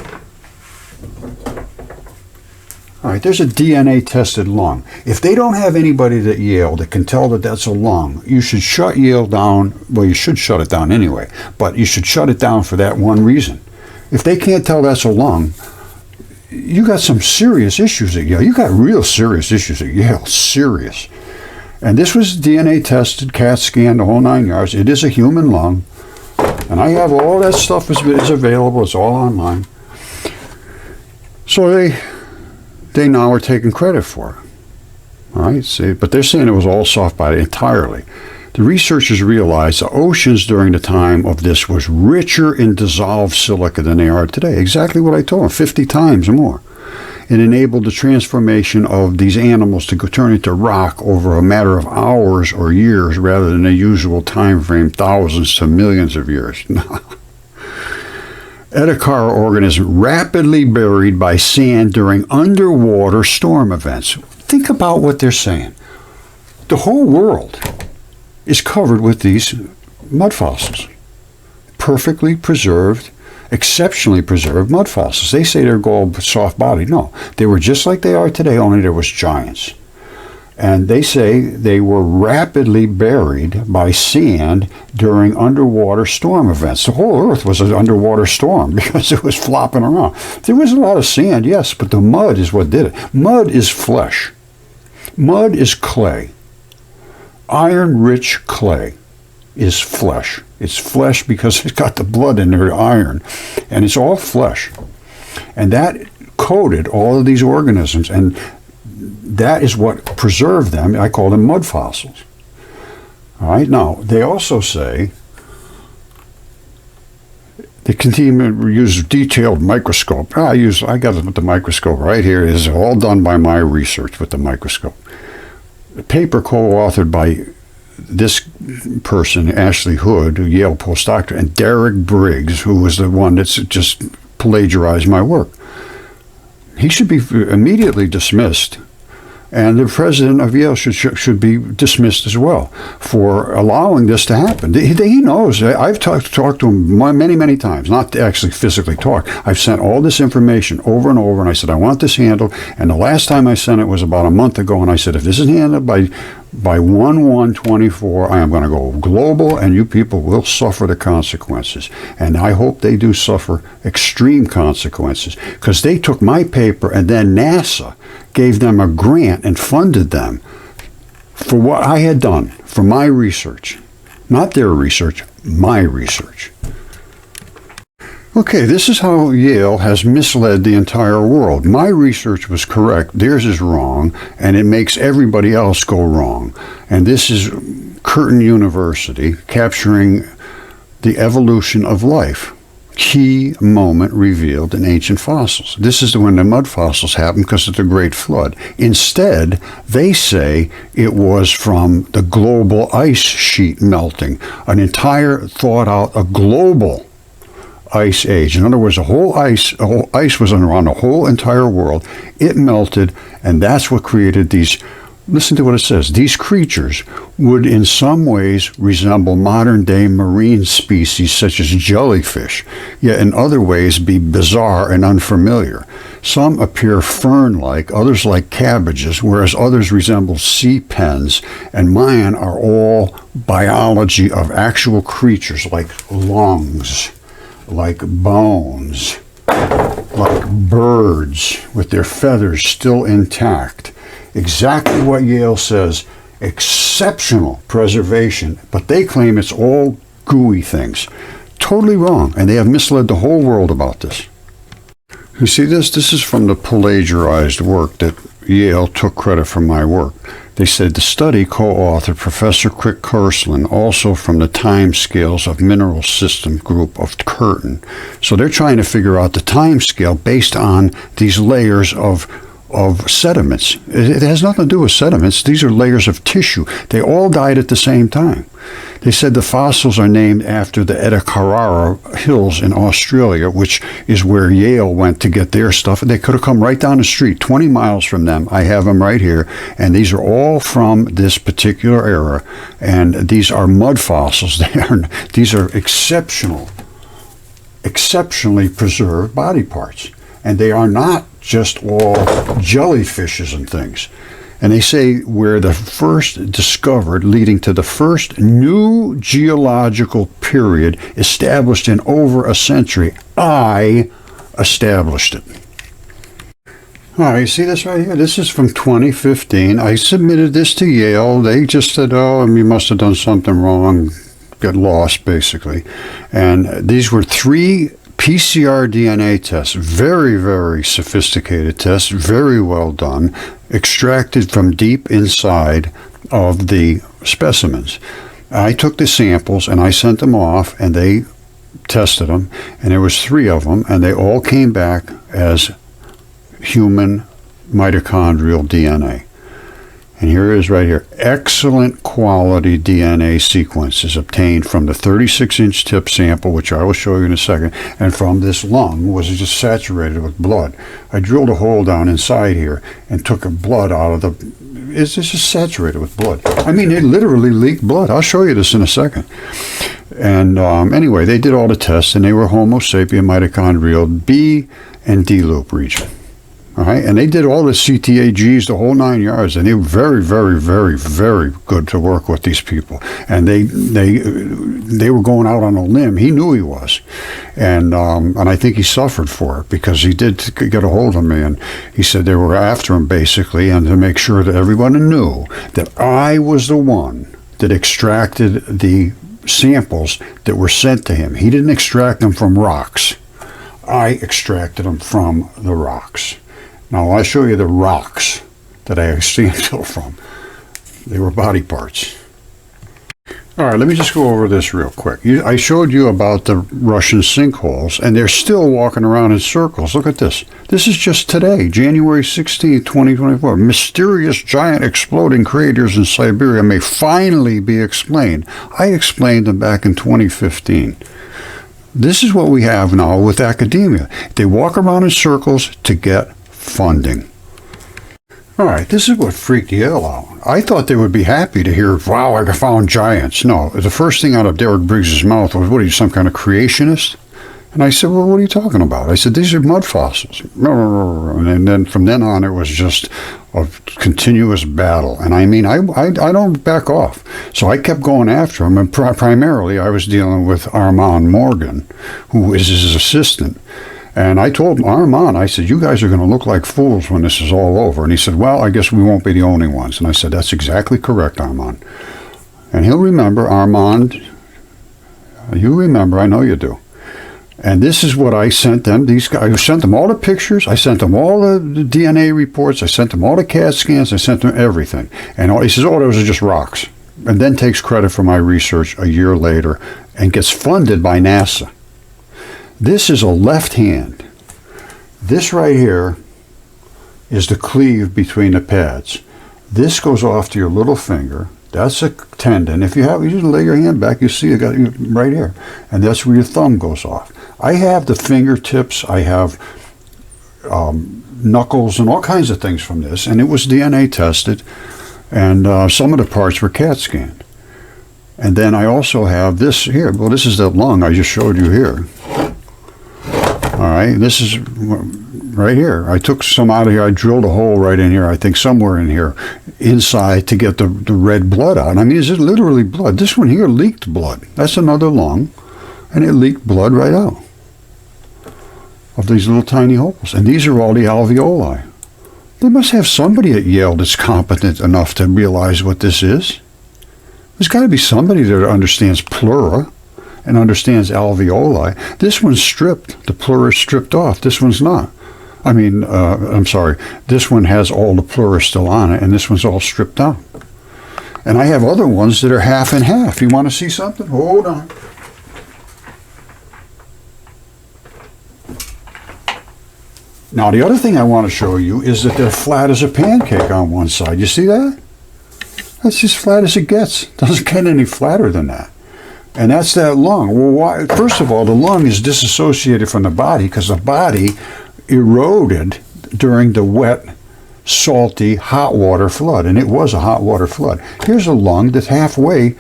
All right, there's a DNA tested lung. If they don't have anybody at Yale that can tell that that's a lung, you should shut Yale down. Well, you should shut it down anyway, but you should shut it down for that one reason. If they can't tell that's a lung, you got some serious issues at Yale. You got real serious issues at Yale, serious. And this was DNA tested, CAT scanned, the whole 9 yards. It is a human lung. And I have all that stuff is available. It's all online. So they now are taking credit for it. All right, see, but they're saying it was all soft body entirely. The researchers realized the oceans during the time of this was richer in dissolved silica than they are today. Exactly what I told them, 50 times more. It enabled the transformation of these animals to turn into rock over a matter of hours or years rather than the usual time frame, thousands to millions of years. Edakara organism rapidly buried by sand during underwater storm events. Think about what they're saying. The whole world is covered with these mud fossils. Perfectly preserved, exceptionally preserved mud fossils. They say they're all soft bodied. No, they were just like they are today, only there was giants. And they say they were rapidly buried by sand during underwater storm events. The whole Earth was an underwater storm because it was flopping around. There was a lot of sand, yes, but the mud is what did it. Mud is flesh. Mud is clay. Iron-rich clay is flesh. It's flesh because it's got the blood in there, iron, and it's all flesh. And that coated all of these organisms, and that is what preserved them. I call them mud fossils. All right. Now, they also say they continue to use detailed microscope. I got it with the microscope right here. It is all done by my research with the microscope. A paper co-authored by this person, Ashley Hood, a Yale postdoctor, and Derek Briggs, who was the one that's just plagiarized my work. He should be immediately dismissed, and the president of Yale should be dismissed as well for allowing this to happen. He knows. I've talked to him many times, not to actually physically talk. I've sent all this information over and over, and I said, I want this handled. And the last time I sent it was about a month ago, and I said, if this is handled by 1/1/24, I am going to go global, and you people will suffer the consequences. And I hope they do suffer extreme consequences, because they took my paper, and then NASA gave them a grant and funded them for what I had done, for my research. Not their research, my research. Okay, this is how Yale has misled the entire world. My research was correct, theirs is wrong, and it makes everybody else go wrong. And this is Curtin University capturing the evolution of life. Key moment revealed in ancient fossils. This is when the mud fossils happened because of the Great Flood. Instead, they say it was from the global ice sheet melting, an entire thought out, a global ice age. In other words, the whole ice was around the whole entire world. It melted, and that's what created these. Listen to what it says. These creatures would in some ways resemble modern-day marine species such as jellyfish, yet in other ways be bizarre and unfamiliar. Some appear fern-like, others like cabbages, whereas others resemble sea pens, and mine are all biology of actual creatures like lungs, like bones, like birds with their feathers still intact. Exactly what Yale says, exceptional preservation, but they claim it's all gooey things. Totally wrong, and they have misled the whole world about this. You see this? This is from the plagiarized work that Yale took credit for my work. They said the study co-authored Professor Crick Kersland, also from the time scales of mineral system group of Curtin. So they're trying to figure out the time scale based on these layers of sediments. It has nothing to do with sediments. These are layers of tissue. They all died at the same time. They said the fossils are named after the Etakarar Hills in Australia, which is where Yale went to get their stuff. They could have come right down the street, 20 miles from them. I have them right here. And these are all from this particular era. And these are mud fossils. These are exceptionally preserved body parts. And they are not just all jellyfishes and things. And they say where the first discovered, leading to the first new geological period established in over a century. I established it. All right, you see this right here? This is from 2015. I submitted this to Yale. They just said, oh, you must have done something wrong. Get lost, basically. And these were 3 PCR DNA tests, very, very sophisticated tests, very well done, extracted from deep inside of the specimens. I took the samples and I sent them off, and they tested them, and there was 3 of them, and they all came back as human mitochondrial DNA. And here it is right here. Excellent quality DNA sequences obtained from the 36-inch tip sample, which I will show you in a second, and from this lung was just saturated with blood. I drilled a hole down inside here and took a blood out of the... It's just saturated with blood. I mean, it literally leaked blood. I'll show you this in a second. And anyway, they did all the tests, and they were Homo sapien mitochondrial B and D loop region. All right, and they did all the CTAGs, the whole 9 yards, and they were very, very, very, very good to work with these people. And they were going out on a limb. He knew he was, and I think he suffered for it, because he did get a hold of me, and he said they were after him basically, and to make sure that everyone knew that I was the one that extracted the samples that were sent to him. He didn't extract them from rocks. I extracted them from the rocks. Now, I'll show you the rocks that I sampled from. They were body parts. All right, let me just go over this real quick. I showed you about the Russian sinkholes, and they're still walking around in circles. Look at this. This is just today, January 16, 2024. Mysterious giant exploding craters in Siberia may finally be explained. I explained them back in 2015. This is what we have now with academia. They walk around in circles to get funding. All right, this is what freaked Yale out. I thought they would be happy to hear, wow, I found giants. No, the first thing out of Derek Briggs's mouth was, what are you, some kind of creationist? And I said, well, what are you talking about? I said, these are mud fossils. And then from then on, it was just a continuous battle. And I mean, I don't back off. So I kept going after him. And primarily, I was dealing with Armand Morgan, who is his assistant. And I told Armand, I said, you guys are going to look like fools when this is all over. And he said, well, I guess we won't be the only ones. And I said, that's exactly correct, Armand. And he'll remember, Armand, you remember, I know you do. And this is what I sent them. These guys, I sent them all the pictures. I sent them all the DNA reports. I sent them all the CAT scans. I sent them everything. And he says, oh, those are just rocks. And then takes credit for my research a year later and gets funded by NASA. This is a left hand. This right here is the cleave between the pads. This goes off to your little finger. That's a tendon. If you just lay your hand back, you see it got right here. And that's where your thumb goes off. I have the fingertips. I have knuckles and all kinds of things from this. And it was DNA tested. And some of the parts were CAT scanned. And then I also have this here. Well, this is that lung I just showed you here. All right, this is right here. I took some out of here. I drilled a hole right in here, I think somewhere in here, inside to get the red blood out. I mean, is it literally blood? This one here leaked blood. That's another lung, and it leaked blood right out of these little tiny holes. And these are all the alveoli. They must have somebody at Yale that's competent enough to realize what this is. There's got to be somebody that understands pleura and understands alveoli. This one's stripped. The pleura is stripped off. This one's not. I'm sorry, this one has all the pleura still on it, and this one's all stripped out. And I have other ones that are half and half. You want to see something? Hold on. Now, the other thing I want to show you is that they're flat as a pancake on one side. You see that? That's as flat as it gets. Doesn't get any flatter than that. And that's that lung. Well, why? First of all, the lung is disassociated from the body because the body eroded during the wet, salty, hot water flood. And it was a hot water flood. Here's a lung that's halfway.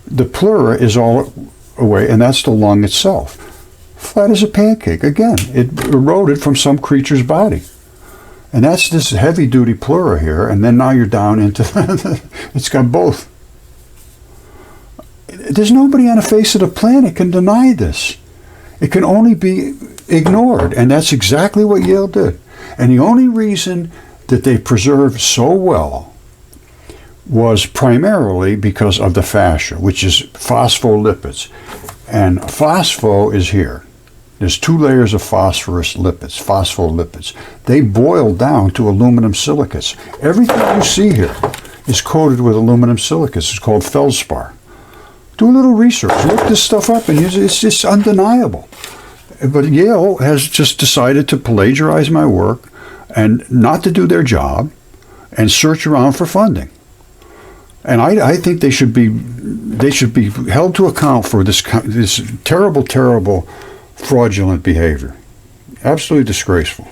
The pleura is all away, and that's the lung itself. Flat as a pancake. Again, it eroded from some creature's body. And that's this heavy-duty pleura here, and then now you're down into it's got both. There's nobody on the face of the planet can deny this. It can only be ignored, and that's exactly what Yale did. And the only reason that they preserved so well was primarily because of the fascia, which is phospholipids. And phospho is here. There's 2 layers of phosphorus lipids, phospholipids. They boil down to aluminum silicates. Everything you see here is coated with aluminum silicates. It's called feldspar. Do a little research. Look this stuff up, and it's just undeniable. But Yale has just decided to plagiarize my work and not to do their job and search around for funding. And I think they should be held to account for this terrible, terrible, fraudulent behavior. Absolutely disgraceful.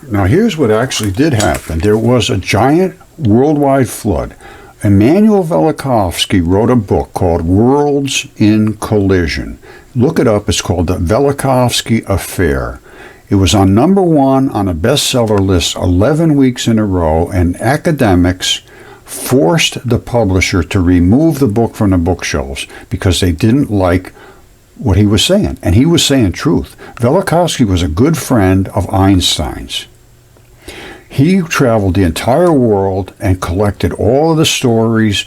Now here's what actually did happen. There was a giant worldwide flood. Emanuel Velikovsky wrote a book called Worlds in Collision. Look it up. It's called The Velikovsky Affair. It was on #1 on a bestseller list 11 weeks in a row, and academics forced the publisher to remove the book from the bookshelves because they didn't like what he was saying. And he was saying truth. Velikovsky was a good friend of Einstein's. He traveled the entire world and collected all of the stories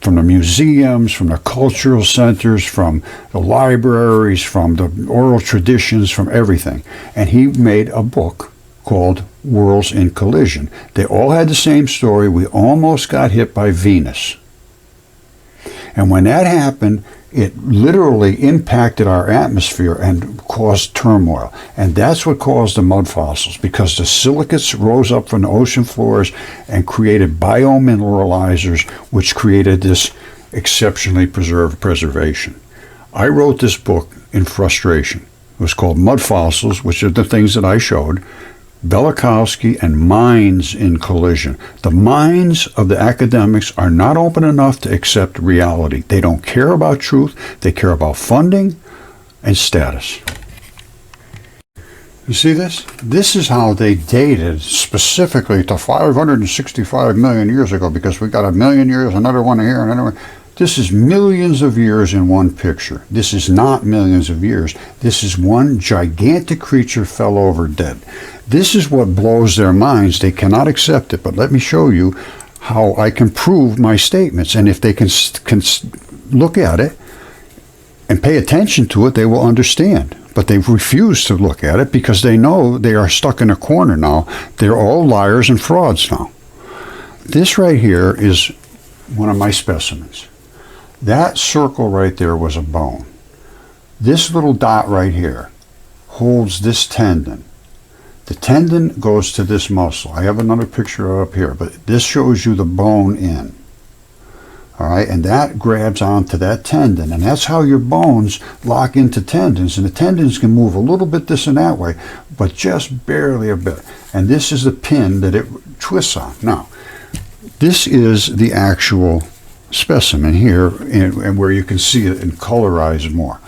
from the museums, from the cultural centers, from the libraries, from the oral traditions, from everything. And he made a book called Worlds in Collision. They all had the same story. We almost got hit by Venus. And when that happened, it literally impacted our atmosphere and caused turmoil. And that's what caused the mudfossils, because the silicates rose up from the ocean floors and created biomineralizers, which created this exceptionally preserved preservation. I wrote this book in frustration. It was called Mudfossils, which are the things that I showed, Velikovsky, and Minds in Collision. The minds of the academics are not open enough to accept reality. They don't care about truth. They care about funding and status. You see this? This is how they dated specifically to 565 million years ago, because we got a million years, another one here, another one. This is millions of years in one picture. This is not millions of years. This is one gigantic creature fell over dead. This is what blows their minds. They cannot accept it. But let me show you how I can prove my statements. And if they can look at it and pay attention to it, they will understand. But they refuse to look at it because they know they are stuck in a corner now. They're all liars and frauds now. This right here is one of my specimens. That circle right there was a bone. This little dot right here holds this tendon. The tendon goes to this muscle. I have another picture up here, but this shows you the bone in. All right, and that grabs onto that tendon, and that's how your bones lock into tendons, and the tendons can move a little bit this and that way, but just barely a bit. And this is the pin that it twists on. Now, this is the actual specimen here, and where you can see it and colorized more.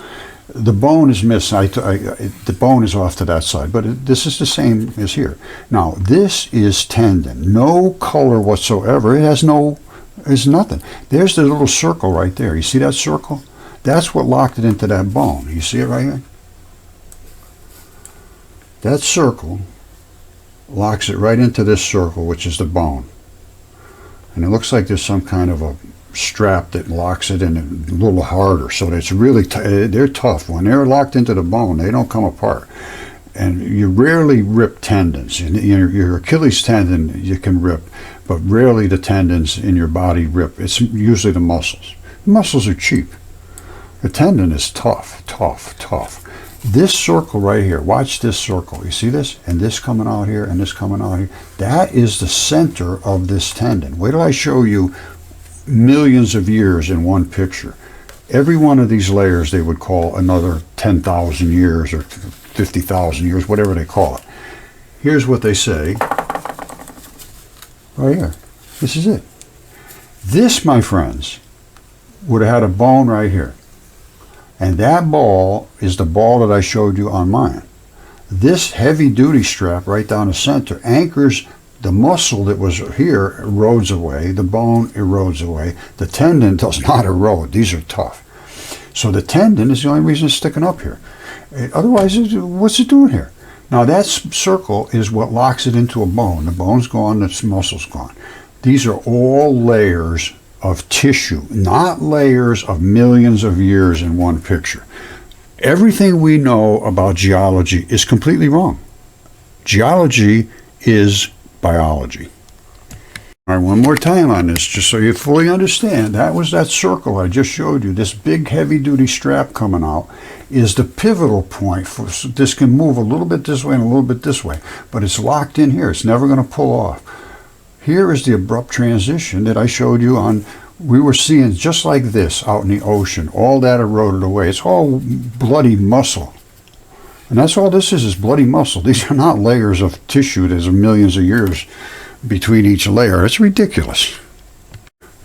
The bone is missing. The bone is off to that side, but this is the same as here. Now, this is tendon. No color whatsoever. It has nothing. There's the little circle right there. You see that circle? That's what locked it into that bone. You see it right here? That circle locks it right into this circle, which is the bone. And it looks like there's some kind of a strap that locks it in a little harder, so that it's really they're tough. When they're locked into the bone, they don't come apart. And you rarely rip tendons. Your Achilles tendon you can rip, but rarely the tendons in your body rip. It's usually the muscles. The muscles are cheap. The tendon is tough, tough, tough. This circle right here, watch this circle. You see this? And this coming out here, and this coming out here. That is the center of this tendon. Wait till I show you millions of years in one picture. Every one of these layers they would call another 10,000 years or 50,000 years, whatever they call it. Here's what they say. Right here. This is it. This, my friends, would have had a bone right here. And that ball is the ball that I showed you on mine. This heavy-duty strap right down the center anchors the muscle that was here, erodes away. The bone erodes away. The tendon does not erode. These are tough. So the tendon is the only reason it's sticking up here. Otherwise, what's it doing here? Now that circle is what locks it into a bone. The bone's gone, the muscle's gone. These are all layers of tissue, not layers of millions of years in one picture. Everything we know about geology is completely wrong. Geology is biology. All right, one more time on this, just so you fully understand. That was that circle I just showed you. This big heavy-duty strap coming out is the pivotal point. So this can move a little bit this way and a little bit this way, but it's locked in here. It's never going to pull off. Here is the abrupt transition that I showed you on. We were seeing just like this out in the ocean. All that eroded away. It's all bloody muscle. And that's all this is bloody muscle. These are not layers of tissue. There's millions of years between each layer. It's ridiculous.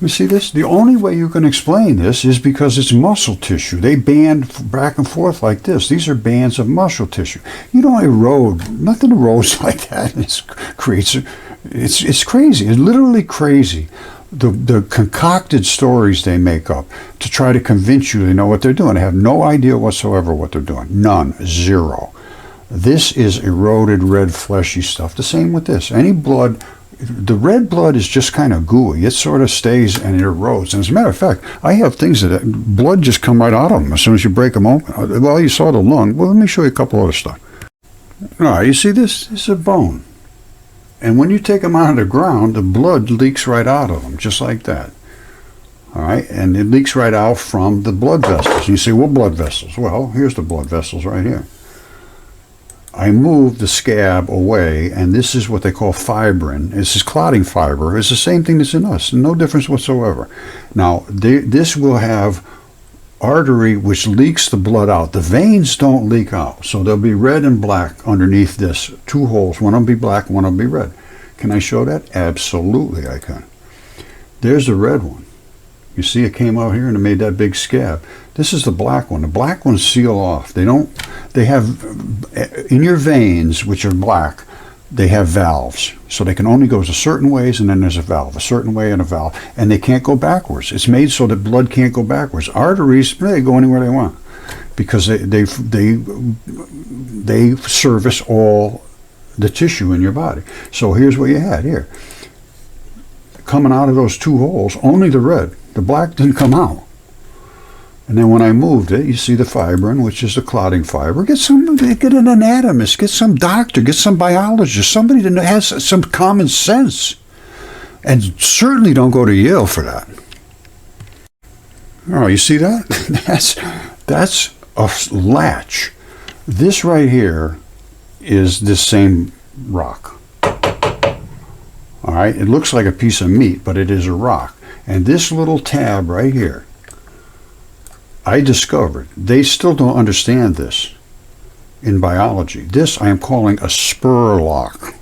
You see this? The only way you can explain this is because it's muscle tissue. They band back and forth like this. These are bands of muscle tissue. You don't erode. Nothing erodes like that. It's crazy. It's crazy. It's literally crazy. The concocted stories they make up to try to convince you they know what they're doing. They have no idea whatsoever what they're doing. None. Zero. This is eroded red fleshy stuff. The same with this. Any blood, the red blood is just kind of gooey. It sort of stays and it erodes. And as a matter of fact, I have things that blood just come right out of them as soon as you break them open. Well, you saw the lung. Well, let me show you a couple other stuff. All right, you see this? This is a bone. And when you take them out of the ground, the blood leaks right out of them, just like that. All right, and it leaks right out from the blood vessels. And you say, what blood vessels? Well, here's the blood vessels right here. I moved the scab away, and this is what they call fibrin. This is clotting fiber. It's the same thing that's in us. No difference whatsoever. Now, this will have artery which leaks the blood out. The veins don't leak out, so they'll be red and black underneath this. Two holes. One will be black, one will be red. Can I show that? Absolutely I can. There's the red one. You see it came out here and it made that big scab. This is the black one. The black ones seal off. They have, in your veins, which are black, they have valves. So they can only go a certain ways, and then there's a valve, a certain way and a valve. And they can't go backwards. It's made so that blood can't go backwards. Arteries, they go anywhere they want because they service all the tissue in your body. So here's what you had here. Coming out of those two holes, only the red. The black didn't come out. And then when I moved it, you see the fibrin, which is the clotting fiber. Get an anatomist, get some doctor, get some biologist, somebody that has some common sense. And certainly don't go to Yale for that. Oh, you see that? That's a latch. This right here is this same rock. All right, it looks like a piece of meat, but it is a rock. And this little tab right here, I discovered, they still don't understand this in biology. This I am calling a spur lock.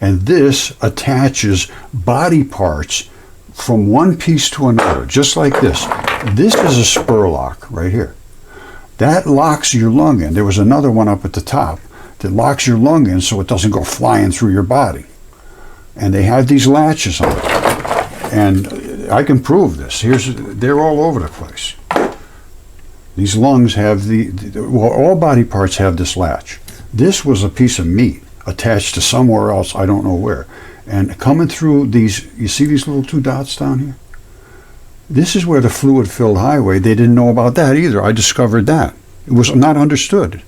And this attaches body parts from one piece to another, just like this. This is a spur lock right here. That locks your lung in. There was another one up at the top that locks your lung in so it doesn't go flying through your body. And they have these latches on it. And I can prove this. They're all over the place. These lungs have all body parts have this latch. This was a piece of meat attached to somewhere else, I don't know where. And coming through these, you see these little two dots down here? This is where the fluid-filled highway, they didn't know about that either. I discovered that. It was not understood.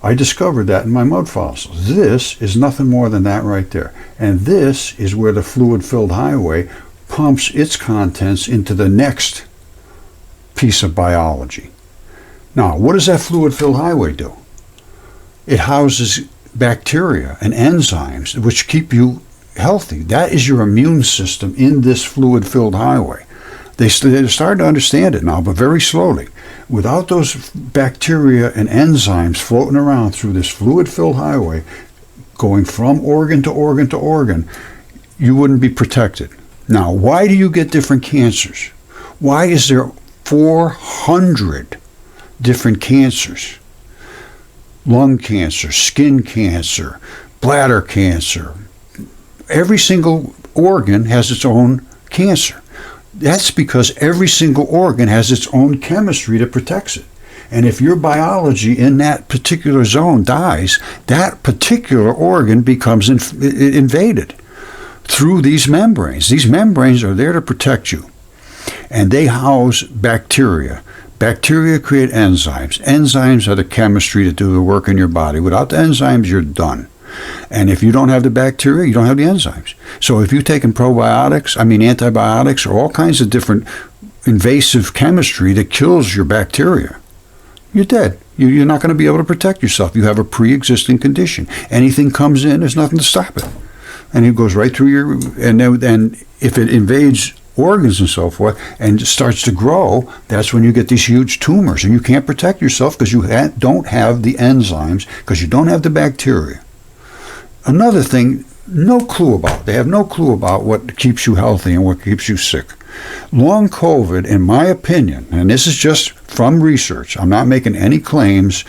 I discovered that in my mud fossils. This is nothing more than that right there. And this is where the fluid-filled highway pumps its contents into the next piece of biology. Now, what does that fluid-filled highway do? It houses bacteria and enzymes which keep you healthy. That is your immune system in this fluid-filled highway. They're starting to understand it now, but very slowly. Without those bacteria and enzymes floating around through this fluid-filled highway, going from organ to organ to organ, you wouldn't be protected. Now, why do you get different cancers? Why is there 400 different cancers? Lung cancer, skin cancer, bladder cancer. Every single organ has its own cancer. That's because every single organ has its own chemistry that protects it. And if your biology in that particular zone dies, that particular organ becomes invaded through these membranes. These membranes are there to protect you. And they house bacteria. Bacteria create enzymes. Enzymes are the chemistry that do the work in your body. Without the enzymes, you're done. And if you don't have the bacteria, you don't have the enzymes. So if you've taken antibiotics, or all kinds of different invasive chemistry that kills your bacteria, you're dead. You're not going to be able to protect yourself. You have a pre-existing condition. Anything comes in, there's nothing to stop it. And it goes right through your, and if it invades organs and so forth and starts to grow, that's when you get these huge tumors. And you can't protect yourself because you don't have the enzymes, because you don't have the bacteria. Another thing, no clue about. They have no clue about what keeps you healthy and what keeps you sick. Long COVID, in my opinion, and this is just from research, I'm not making any claims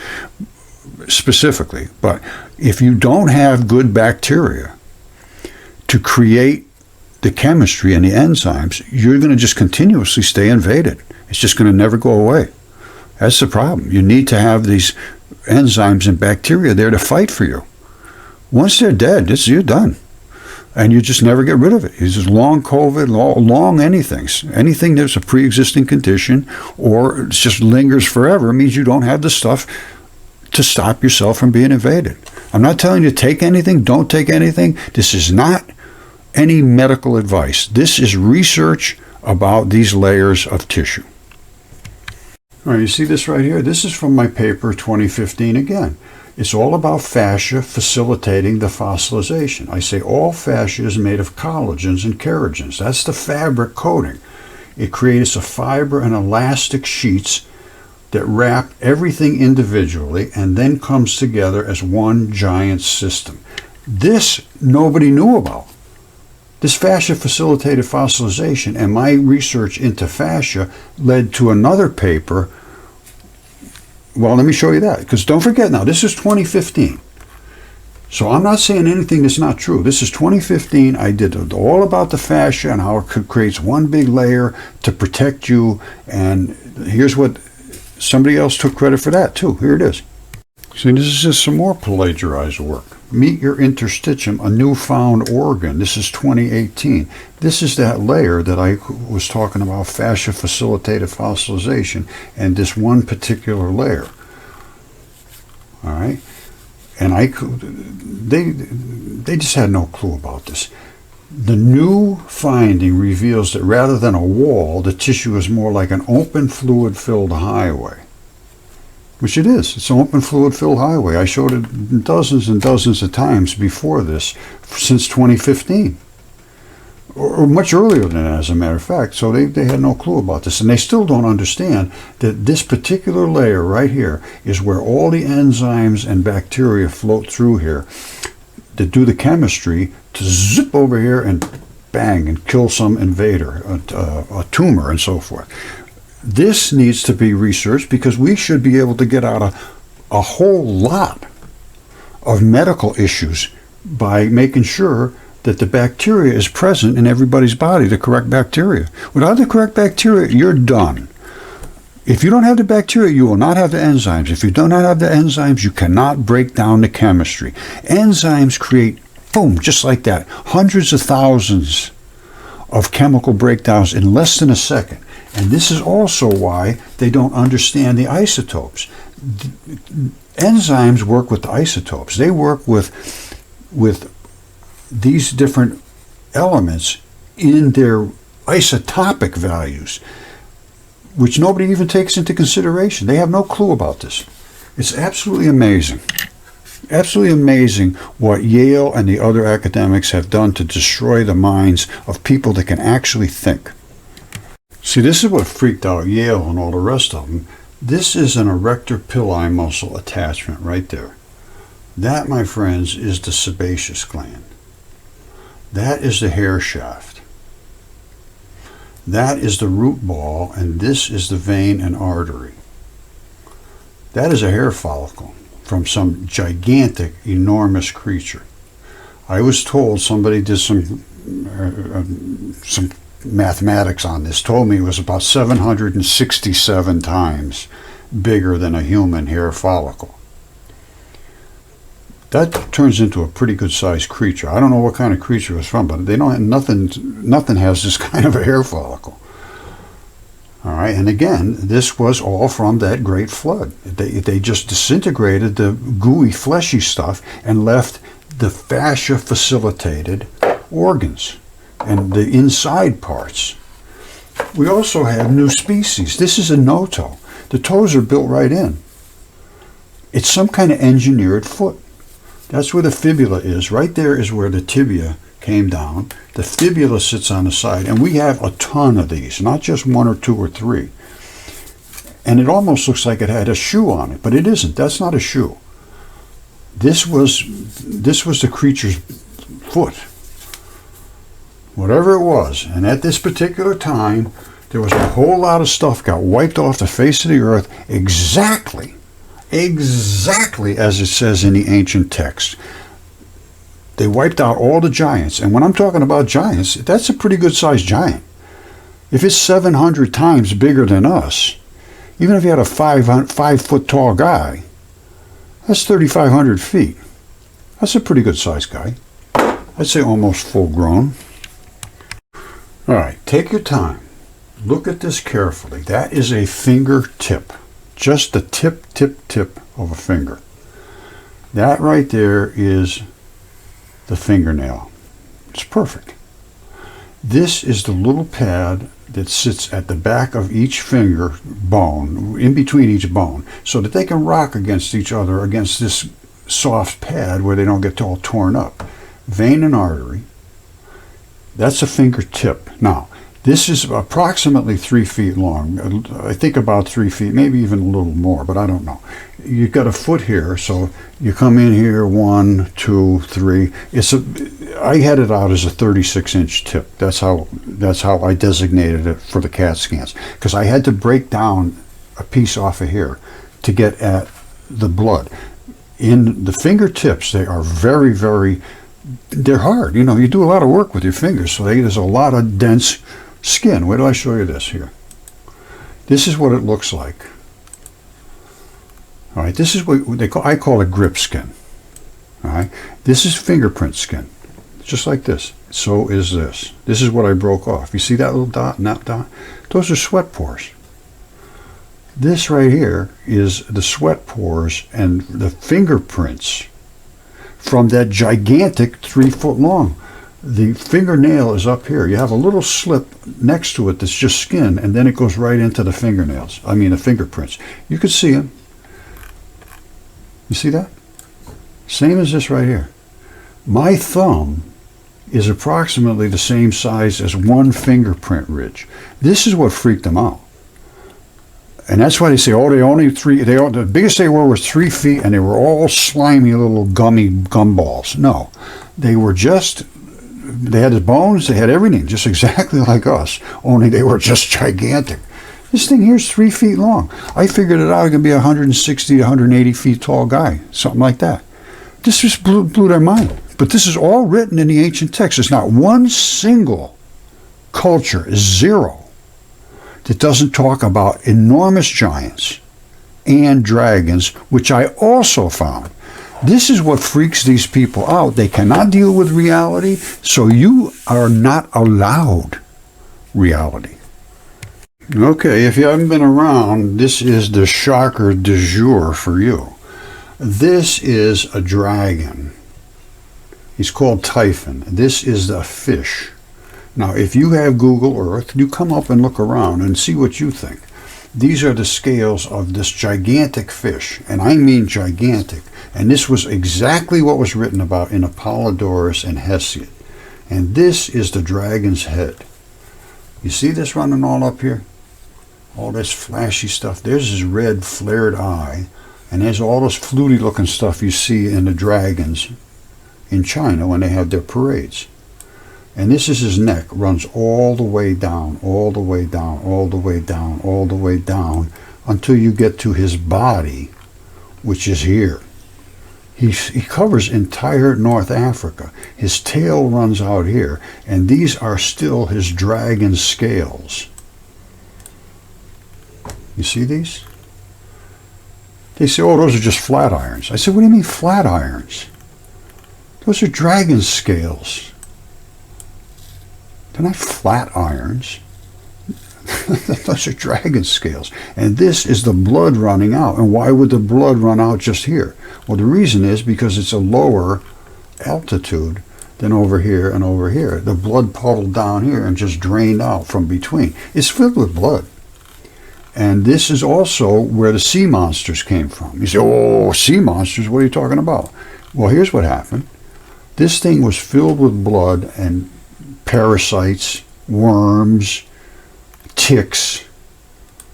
specifically, but if you don't have good bacteria to create the chemistry and the enzymes, you're going to just continuously stay invaded. It's just going to never go away. That's the problem. You need to have these enzymes and bacteria there to fight for you. Once they're dead, you're done. And you just never get rid of it. It's just long COVID, long anything. Anything that's a pre-existing condition or it just lingers forever means you don't have the stuff to stop yourself from being invaded. I'm not telling you to take anything, don't take anything. This is not any medical advice. This is research about these layers of tissue. All right, you see this right here? This is from my paper 2015 again. It's all about fascia facilitating the fossilization. I say all fascia is made of collagens and keragens. That's the fabric coating. It creates a fiber and elastic sheets that wrap everything individually and then comes together as one giant system. This nobody knew about. This fascia facilitated fossilization, and my research into fascia led to another paper. Well, let me show you that, because don't forget now, this is 2015. So I'm not saying anything that's not true. This is 2015. I did all about the fascia and how it creates one big layer to protect you. And here's what somebody else took credit for that too. Here it is. See, this is just some more plagiarized work. Meet your interstitium, a newfound organ. This is 2018. This is that layer that I was talking about, fascia facilitated fossilization, and this one particular layer. All right, and they just had no clue about this. The new finding reveals that rather than a wall, the tissue is more like an open fluid-filled highway. Which it is. It's an open fluid-filled highway. I showed it dozens and dozens of times before this, since 2015. Or much earlier than that, as a matter of fact. So they had no clue about this. And they still don't understand that this particular layer right here is where all the enzymes and bacteria float through here that do the chemistry to zip over here and bang and kill some invader, a tumor and so forth. This needs to be researched because we should be able to get out a whole lot of medical issues by making sure that the bacteria is present in everybody's body, the correct bacteria. Without the correct bacteria, you're done. If you don't have the bacteria, you will not have the enzymes. If you do not have the enzymes, you cannot break down the chemistry. Enzymes create, boom, just like that, hundreds of thousands of chemical breakdowns in less than a second. And this is also why they don't understand the isotopes. Enzymes work with the isotopes. They work with these different elements in their isotopic values, which nobody even takes into consideration. They have no clue about this. It's absolutely amazing. Absolutely amazing what Yale and the other academics have done to destroy the minds of people that can actually think. See, this is what freaked out Yale and all the rest of them. This is an erector pili muscle attachment right there. That, my friends, is the sebaceous gland. That is the hair shaft. That is the root ball, and this is the vein and artery. That is a hair follicle from some gigantic, enormous creature. I was told, somebody did some mathematics on this, told me it was about 767 times bigger than a human hair follicle. That turns into a pretty good sized creature. I don't know what kind of creature it was from, but they don't, nothing has this kind of a hair follicle. All right, and again, this was all from that great flood. They just disintegrated the gooey, fleshy stuff and left the fascia facilitated organs and the inside parts. We also have new species. This is a no-toe. The toes are built right in. It's some kind of engineered foot. That's where the fibula is. Right there is where the tibia came down. The fibula sits on the side, and we have a ton of these, not just one or two or three. And it almost looks like it had a shoe on it, but it isn't. That's not a shoe. This was the creature's foot, whatever it was. And at this particular time, there was a whole lot of stuff got wiped off the face of the earth exactly as it says in the ancient text. They wiped out all the giants. And when I'm talking about giants, that's a pretty good sized giant. If it's 700 times bigger than us, even if you had a 5 foot tall guy, that's 3,500 feet. That's a pretty good sized guy. I'd say almost full grown. All right, take your time. Look at this carefully. That is a fingertip. Just the tip of a finger. That right there is the fingernail. It's perfect. This is the little pad that sits at the back of each finger bone, in between each bone, so that they can rock against each other against this soft pad where they don't get all torn up. Vein and artery. That's a fingertip. Now, this is approximately 3 feet long. I think about 3 feet, maybe even a little more, but I don't know. You've got a foot here, so you come in here, 1, 2, 3. I had it out as a 36-inch tip. That's how I designated it for the CAT scans, because I had to break down a piece off of here to get at the blood. In the fingertips, they are very, very, they're hard. You know, you do a lot of work with your fingers, so there's a lot of dense skin. Wait till I show you this here. This is what it looks like. All right, this is what I call it grip skin. All right, this is fingerprint skin, just like this. So is this. This is what I broke off. You see that little dot and that dot? Those are sweat pores. This right here is the sweat pores and the fingerprints from that gigantic 3 foot long. The fingernail is up here. You have a little slip next to it that's just skin, and then it goes right into the fingernails. I mean the fingerprints. You can see them. You see that? Same as this right here. My thumb is approximately the same size as one fingerprint ridge. This is what freaked them out. And that's why they say, oh, the biggest they were was 3 feet, and they were all slimy little gummy gumballs. No, they had the bones, they had everything, just exactly like us, only they were just gigantic. This thing here is 3 feet long. I figured it out, it could be 160 to 180 feet tall guy, something like that. This just blew their mind. But this is all written in the ancient text. There's not one single culture, zero, that doesn't talk about enormous giants and dragons, which I also found. This is what freaks these people out. They cannot deal with reality, so you are not allowed reality. Okay, if you haven't been around, this is the shocker du jour for you. This is a dragon. He's called Typhon. This is the fish. Now, if you have Google Earth, you come up and look around and see what you think. These are the scales of this gigantic fish, and I mean gigantic. And this was exactly what was written about in Apollodorus and Hesiod. And this is the dragon's head. You see this running all up here? All this flashy stuff. There's his red flared eye, and there's all this fluty looking stuff you see in the dragons in China when they have their parades. And this is his neck, runs all the way down, all the way down, all the way down, all the way down, until you get to his body, which is here. He covers entire North Africa. His tail runs out here, and these are still his dragon scales. You see these? They say, oh, those are just flat irons. I said, what do you mean flat irons? Those are dragon scales. They're not flat irons. Those are dragon scales. And this is the blood running out. And why would the blood run out just here? Well, the reason is because it's a lower altitude than over here and over here. The blood puddled down here and just drained out from between. It's filled with blood. And this is also where the sea monsters came from. You say, oh, sea monsters, what are you talking about? Well, here's what happened. This thing was filled with blood and parasites, worms, ticks,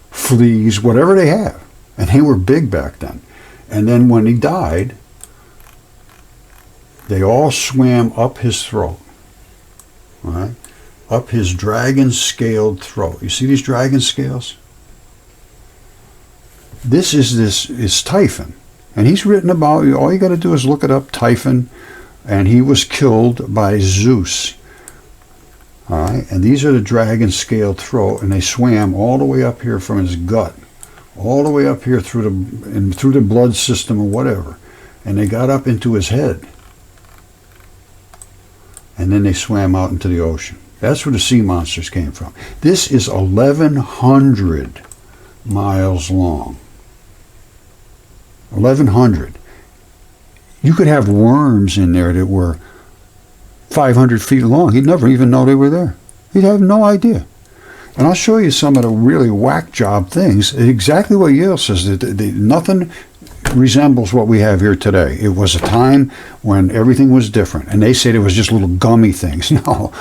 fleas, whatever they have. And they were big back then. And then when he died, they all swam up his throat. All right? Up his dragon-scaled throat. You see these dragon scales? This is Typhon. And he's written about, all you got to do is look it up, Typhon, and he was killed by Zeus. All right, and these are the dragon-scaled throat, and they swam all the way up here from his gut, all the way up here through the blood system or whatever, and they got up into his head, and then they swam out into the ocean. That's where the sea monsters came from. This is 1,100 miles long. 1,100. You could have worms in there that were 500 feet long. He'd never even know they were there. He'd have no idea. And I'll show you some of the really whack job things. Exactly what Yale says. Nothing resembles what we have here today. It was a time when everything was different. And they said it was just little gummy things. No.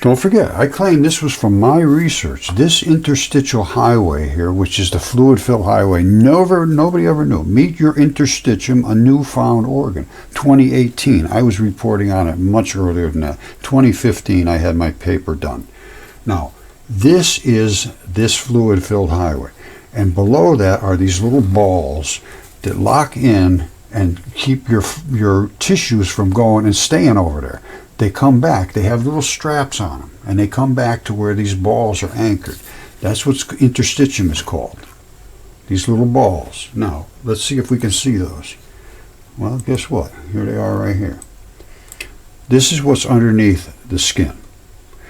Don't forget, I claim this was from my research. This interstitial highway here, which is the fluid-filled highway, nobody ever knew. Meet your interstitium, a newfound organ. 2018, I was reporting on it much earlier than that. 2015, I had my paper done. Now, this is this fluid-filled highway. And below that are these little balls that lock in and keep your tissues from going and staying over there. They come back. They have little straps on them, and they come back to where these balls are anchored. That's what interstitium is called. These little balls. Now, let's see if we can see those. Well, guess what? Here they are right here. This is what's underneath the skin.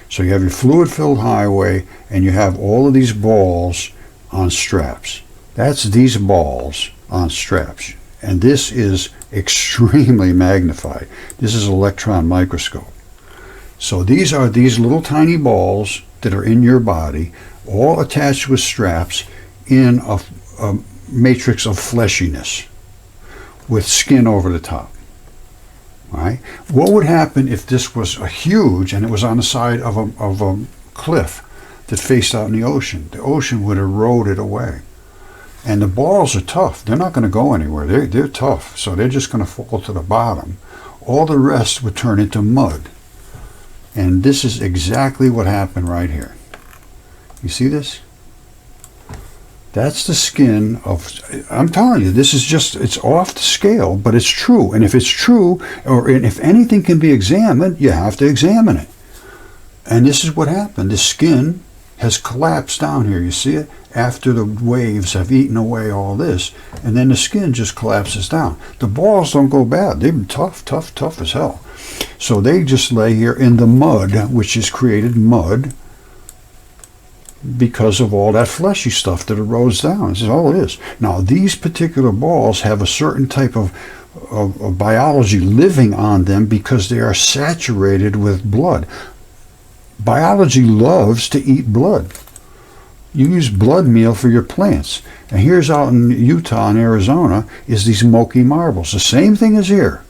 So you have your fluid-filled highway, and you have all of these balls on straps. That's these balls on straps. And this is extremely magnified. This is an electron microscope. So these are these little tiny balls that are in your body, all attached with straps in a matrix of fleshiness with skin over the top. All right? What would happen if this was a huge and it was on the side of a cliff that faced out in the ocean? The ocean would erode it away. And the balls are tough. They're not going to go anywhere. They're tough. So they're just going to fall to the bottom. All the rest would turn into mud. And this is exactly what happened right here. You see this? That's the skin of, I'm telling you, this is just, it's off the scale, but it's true. And if it's true, or if anything can be examined, you have to examine it. And this is what happened. The skin has collapsed down here. You see it? After the waves have eaten away all this, and then the skin just collapses down. The balls don't go bad. They've been tough as hell. So they just lay here in the mud, which is created mud, because of all that fleshy stuff that erodes down. This is all it is. Now, these particular balls have a certain type of biology living on them because they are saturated with blood. Biology loves to eat blood. You use blood meal for your plants. And here's out in Utah and Arizona is these Moki marbles. The same thing as here.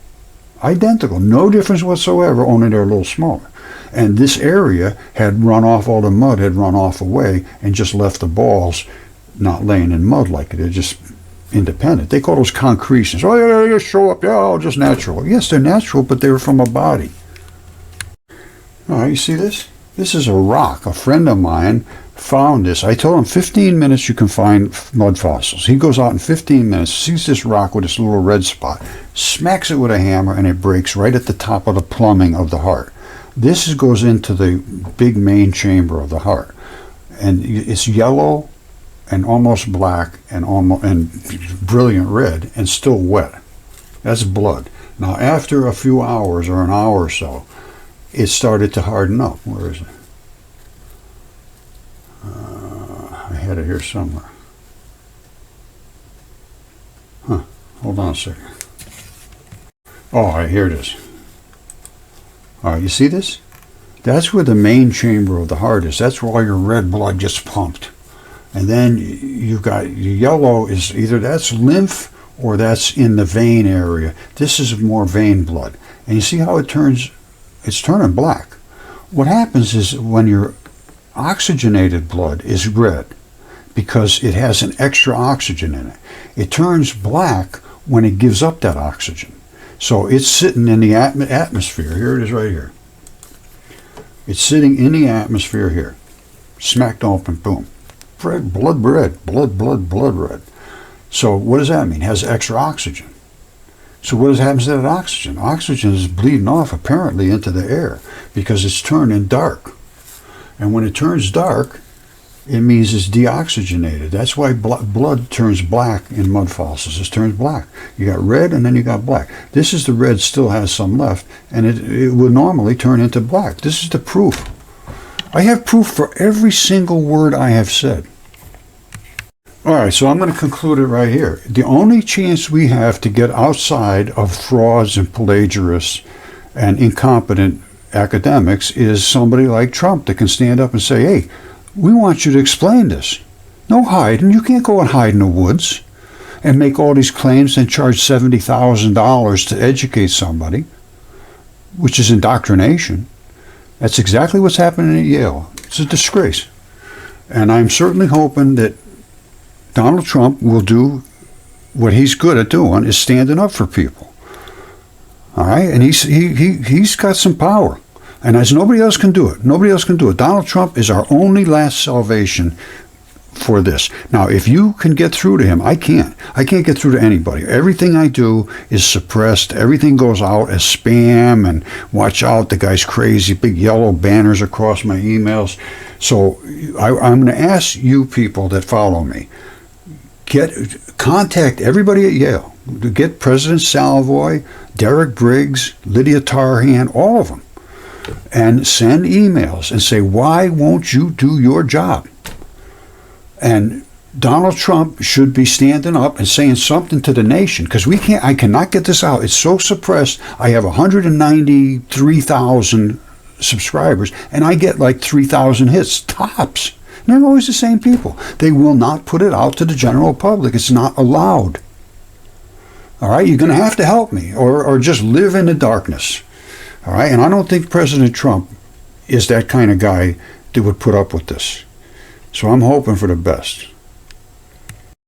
Identical. No difference whatsoever, only they're a little smaller. And this area had run off, all the mud had run off away and just left the balls not laying in mud like it. They're just independent. They call those concretions. Oh, yeah, they show up. Yeah, oh, just natural. Yes, they're natural, but they were from a body. All right, you see this? This is a rock. A friend of mine found this. I told him 15 minutes you can find mud fossils. He goes out in 15 minutes, sees this rock with this little red spot, smacks it with a hammer, and it breaks right at the top of the plumbing of the heart. This goes into the big main chamber of the heart. And it's yellow and almost black and brilliant red and still wet. That's blood. Now, after a few hours or an hour or so, it started to harden up. Where is it? I had it here somewhere. Hold on a second. Oh, all right, here it is. All right, you see this? That's where the main chamber of the heart is. That's where all your red blood gets pumped. And then you've got yellow is either that's lymph or that's in the vein area. This is more vein blood. And you see how it turns, it's turning black. What happens is when your oxygenated blood is red because it has an extra oxygen in it. It turns black when it gives up that oxygen. So it's sitting in the atmosphere. Here it is right here. It's sitting in the atmosphere here. Smacked open, boom. Blood red, blood red. So what does that mean? It has extra oxygen. So what happens to that oxygen? Oxygen is bleeding off apparently into the air because it's turning dark. And when it turns dark, it means it's deoxygenated. That's why blood turns black in mud fossils. It turns black. You got red and then you got black. This is the red still has some left, and it would normally turn into black. This is the proof. I have proof for every single word I have said. All right, so I'm going to conclude it right here. The only chance we have to get outside of frauds and plagiarists and incompetent academics is somebody like Trump that can stand up and say, hey, we want you to explain this. No hiding. You can't go and hide in the woods and make all these claims and charge $70,000 to educate somebody, which is indoctrination. That's exactly what's happening at Yale. It's a disgrace. And I'm certainly hoping that Donald Trump will do what he's good at doing, is standing up for people. All right? And he's got some power. And as nobody else can do it. Nobody else can do it. Donald Trump is our only last salvation for this. Now, if you can get through to him, I can't. I can't get through to anybody. Everything I do is suppressed. Everything goes out as spam, and watch out, the guy's crazy, big yellow banners across my emails. So I'm going to ask you people that follow me, contact everybody at Yale. Get President Salvoy, Derek Briggs, Lydia Tarhan, all of them, and send emails and say, why won't you do your job? And Donald Trump should be standing up and saying something to the nation, because I cannot get this out. It's so suppressed. I have 193,000 subscribers, and I get like 3,000 hits, tops. And they're always the same people. They will not put it out to the general public. It's not allowed. All right, you're going to have to help me, or just live in the darkness. All right, and I don't think President Trump is that kind of guy that would put up with this. So I'm hoping for the best.